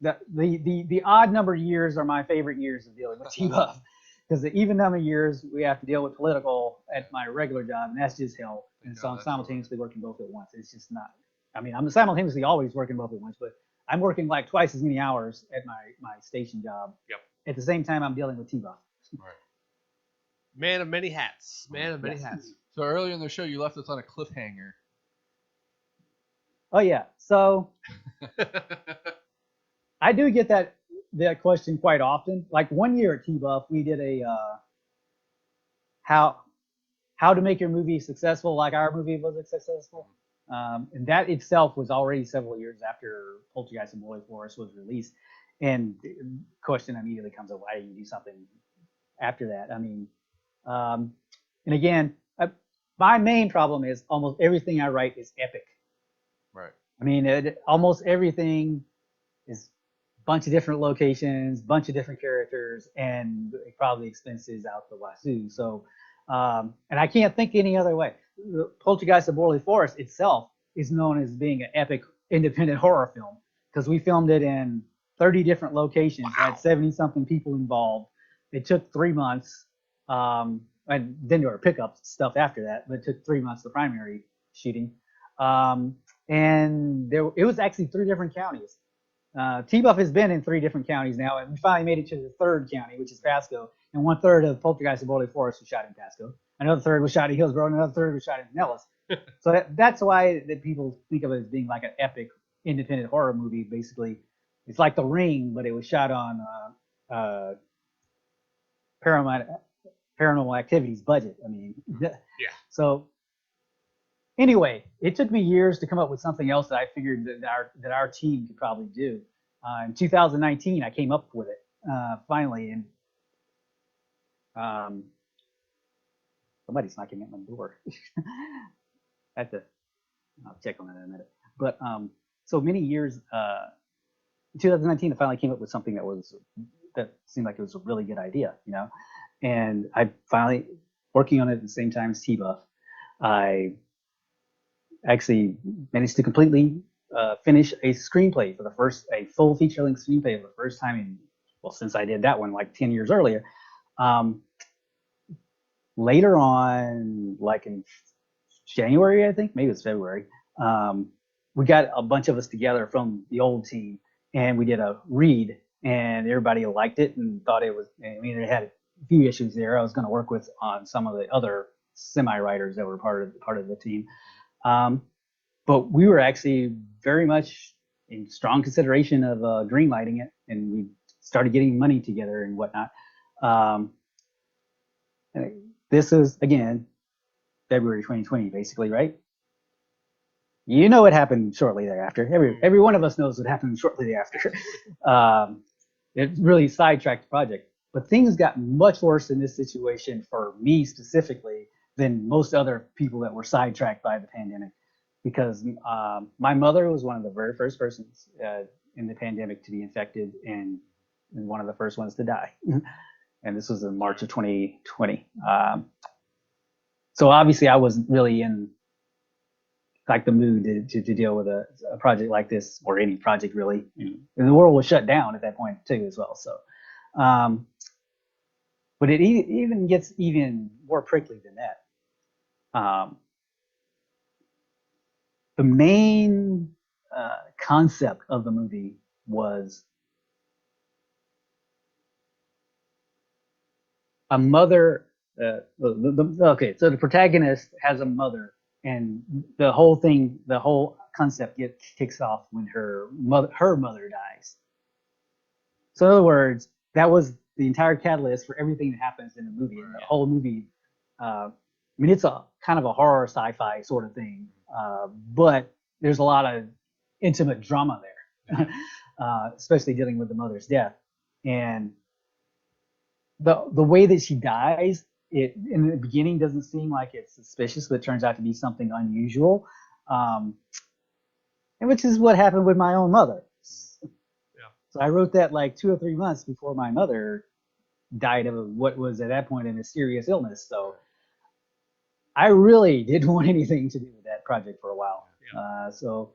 The odd number years are my favorite years of dealing with TBUFF, because the even number years we have to deal with political at my regular job, and that's just hell. And so I'm simultaneously working both at once. It's just not. I mean, I'm simultaneously always working both at once, but I'm working like twice as many hours at my station job. Yep. At the same time, I'm dealing with TBUFF. Right. Man of many hats. Man of many hats. So earlier in the show, you left us on a cliffhanger. Oh yeah. So I do get that question quite often. Like one year at TBUFF, we did a how to make your movie successful, like our movie was successful. And that itself was already several years after Poltergeist and Boy Forest was released. And the question immediately comes up, why do you do something after that? I mean, and again, my main problem is almost everything I write is epic. Right. I mean, almost everything is a bunch of different locations, bunch of different characters, and probably expenses out the wazoo. So, and I can't think any other way. The Poltergeist of Borley Forest itself is known as being an epic independent horror film because we filmed it in 30 different locations, had 70-something people involved. It took 3 months, and then there were pickup stuff after that, but it took 3 months, the primary shooting. And it was actually 3 different counties. TBUFF has been in 3 different counties now, and we finally made it to the 3rd county, which is Pasco, and 1/3 of Poltergeist of Borley Forest was shot in Pasco. Another 1/3 was shot in Hillsborough, and another 1/3 was shot in Nellis. So that's why that people think of it as being like an epic independent horror movie. Basically, it's like The Ring, but it was shot on Paranormal Activity's budget. I mean, Yeah. So anyway, it took me years to come up with something else that I figured that our team could probably do. In 2019, I came up with it finally, and somebody's knocking at my door. I'll check on that in a minute. But so many years, in 2019, I finally came up with something that seemed like it was a really good idea, And I finally, working on it at the same time as TBUFF, I actually managed to completely finish a screenplay a full feature-length screenplay for the first time since I did that one like 10 years earlier. Later on, like in January, I think, maybe it's February, we got a bunch of us together from the old team, and we did a read, and everybody liked it and thought it was. I mean, it had a few issues there. I was going to work with on some of the other semi-writers that were part of the team, but we were actually very much in strong consideration of greenlighting it, and we started getting money together and whatnot. This is again February 2020, basically, right? You know what happened shortly thereafter. Every one of us knows what happened shortly thereafter. It really sidetracked the project. But things got much worse in this situation for me specifically than most other people that were sidetracked by the pandemic, because my mother was one of the very first persons in the pandemic to be infected and one of the first ones to die. And this was in March of 2020. So obviously I wasn't really in like the mood to deal with a project like this, or any project really. And the world was shut down at that point too as well. So, but it even gets even more prickly than that. The main concept of the movie was a mother. Okay, so the protagonist has a mother and the whole concept kicks off when her mother dies. So in other words, that was the entire catalyst for everything that happens in the movie. And the whole movie, I mean, it's a kind of a horror sci-fi sort of thing, but there's a lot of intimate drama there, especially dealing with the mother's death. And the way that she dies, it in the beginning doesn't seem like it's suspicious, but it turns out to be something unusual, and which is what happened with my own mother. So I wrote that like 2 or 3 months before my mother died of what was at that point a mysterious illness. So I really didn't want anything to do with that project for a while. So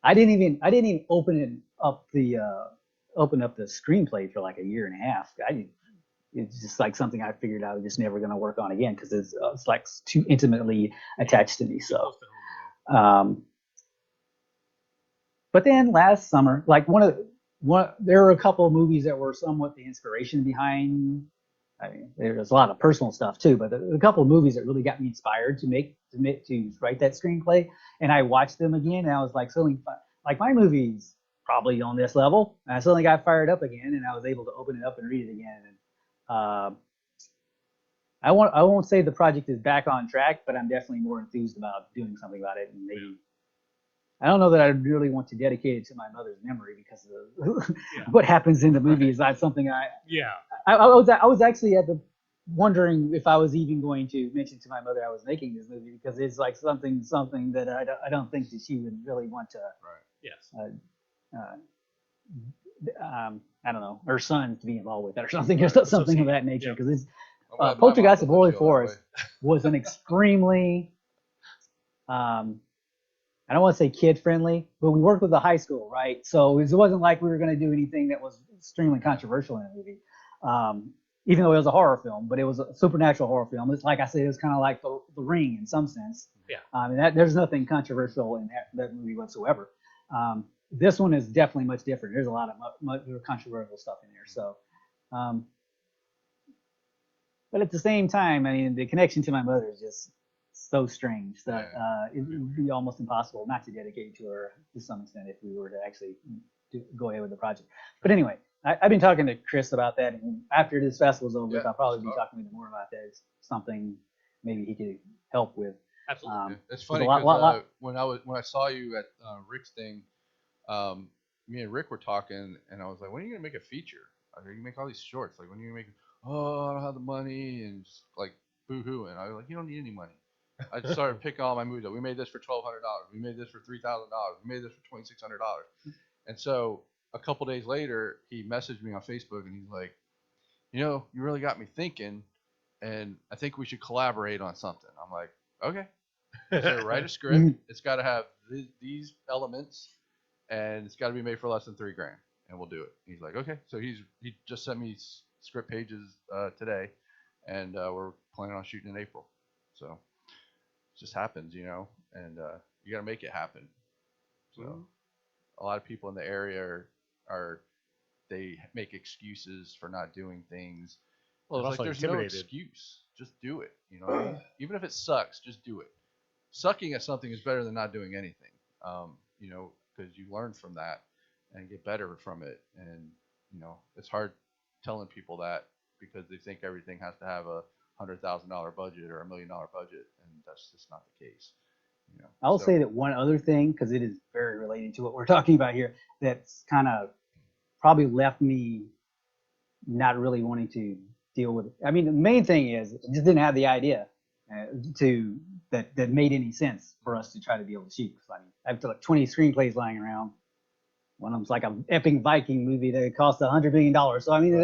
I didn't even open up the screenplay for like a year and a half. It's just like something I figured I was just never going to work on again because it's like too intimately attached to me. So, but then last summer, like there were a couple of movies that were somewhat the inspiration behind. I mean, there's a lot of personal stuff too, but a couple of movies that really got me inspired to write that screenplay. And I watched them again, and I was like, suddenly, like my movie's probably on this level. And I suddenly got fired up again, and I was able to open it up and read it again. And I won't say the project is back on track, but I'm definitely more enthused about doing something about it. And maybe I don't know that I really want to dedicate it to my mother's memory because of what happens in the movie is not something I was actually wondering if I was even going to mention to my mother I was making this movie because it's like something that I don't think that she would really want to. I don't know, her son to be involved with it or something, or something of that nature. Because it's Poltergeist of Holy Forest was an extremely, I don't want to say kid friendly, but we worked with a high school, right? So it wasn't like we were going to do anything that was extremely controversial in the movie. Even though it was a horror film, but it was a supernatural horror film. It's like I said, it was kind of like the Ring in some sense. And there's nothing controversial in that movie whatsoever. This one is definitely much different. There's a lot of much controversial stuff in there. So, but at the same time, I mean, the connection to my mother is just so strange that it would be almost impossible not to dedicate to her to some extent if we were to actually go ahead with the project. But anyway, I've been talking to Chris about that, and after this festival's over, I'll probably be talking with him more about that. It's something maybe he could help with. Absolutely. It's funny because when I saw you at Rick's thing, me and Rick were talking, and I was like, "When are you gonna make a feature? Like, you make all these shorts. Like, when are you gonna make? Oh, I don't have the money," and just like boo-hoo. And I was like, "You don't need any money." I just started picking all my movies up. We made this for $1,200. We made this for $3,000. We made this for $2,600. And so a couple days later, he messaged me on Facebook, and he's like, "You really got me thinking, and I think we should collaborate on something." I'm like, "Okay." So write a script. It's got to have these elements. And it's got to be made for less than $3,000, and we'll do it. He's like, okay. So he just sent me script pages today, and we're planning on shooting in April. So it just happens, and you got to make it happen. So a lot of people in the area they make excuses for not doing things. Well, it's like there's no excuse. Just do it. Even if it sucks, just do it. Sucking at something is better than not doing anything. Because you learn from that and get better from it. And, it's hard telling people that because they think everything has to have a $100,000 budget or $1 million budget. And that's just not the case. I'll say that one other thing, because it is very related to what we're talking about here, that's kind of probably left me not really wanting to deal with it. I mean, the main thing is I just didn't have the idea that made any sense for us to try to be able to shoot. So, I mean, I have like 20 screenplays lying around. One of them's like an epic Viking movie that cost $100 million. So I mean,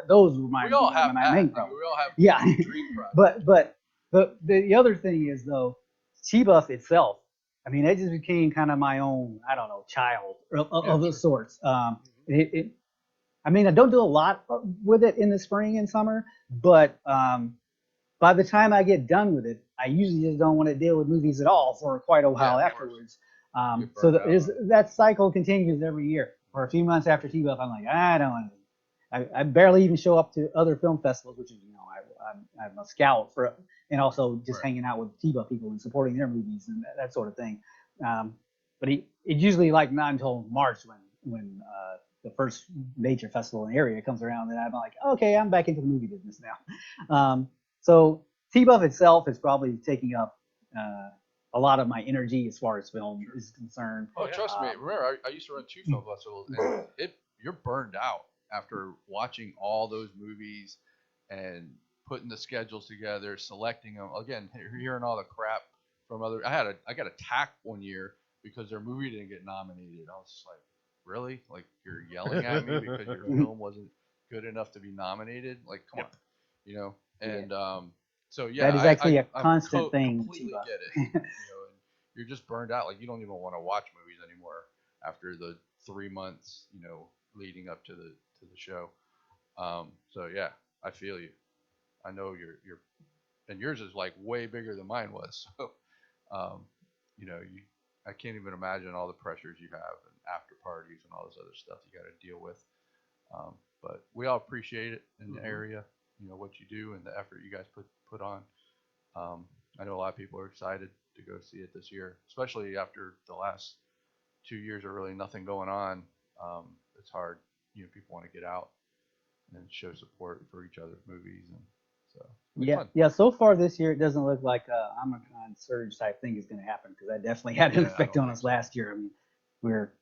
those were my main problem. We all have dream projects. But the other thing is though, TBUFF itself. I mean, it just became kind of my own, I don't know, child of the sorts. I mean, I don't do a lot with it in the spring and summer, but by the time I get done with it, I usually just don't want to deal with movies at all for quite a while afterwards. So that cycle continues every year. For a few months after TBUFF, I'm like, I don't want to. I barely even show up to other film festivals, which is, I'm a scout for and also just Right. hanging out with TBUFF people and supporting their movies and that sort of thing. But it's usually like not until March when the first major festival in the area comes around, and I'm like, okay, I'm back into the movie business now. So TBUFF itself is probably taking up a lot of my energy as far as film is concerned. Oh, trust me. Um, Remember, I used to run 2 film festivals, and you're burned out after watching all those movies and putting the schedules together, selecting them. Again, hearing all the crap from other. I got attacked one year because their movie didn't get nominated. I was just like, really? Like you're yelling at me because your film wasn't good enough to be nominated? Like, come on, you know. And so yeah, That is actually a I'm constant thing. completely get it. You know, and you're just burned out. Like you don't even want to watch movies anymore after the 3 months, you know, leading up to the show. So yeah, I feel you. I know you're and yours is like way bigger than mine was. So, you know, I can't even imagine all the pressures you have and after parties and all this other stuff you got to deal with. But we all appreciate it in the area, you know, what you do and the effort you guys put on. I know a lot of people are excited to go see it this year, especially after the last 2 years of really nothing going on. It's hard, you know, people want to get out and show support for each other's movies, and so fun. Yeah. So far this year, it doesn't look like a Omicron surge type thing is going to happen because that definitely had an effect on us last year. I mean, we're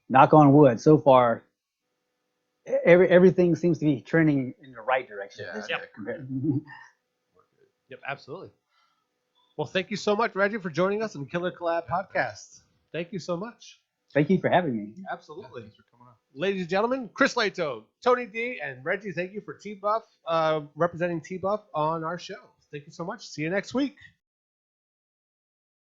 knock on wood. So far, everything seems to be trending in the right direction. Yeah, this year compared. Yep, absolutely. Well, thank you so much, Reggie, for joining us on the Killer Collab podcast. Thank you so much. Thank you for having me. Absolutely. Thanks for coming on. Ladies and gentlemen, Chris Lato, Tony D, and Reggie, thank you for TBUFF, representing TBUFF on our show. Thank you so much. See you next week.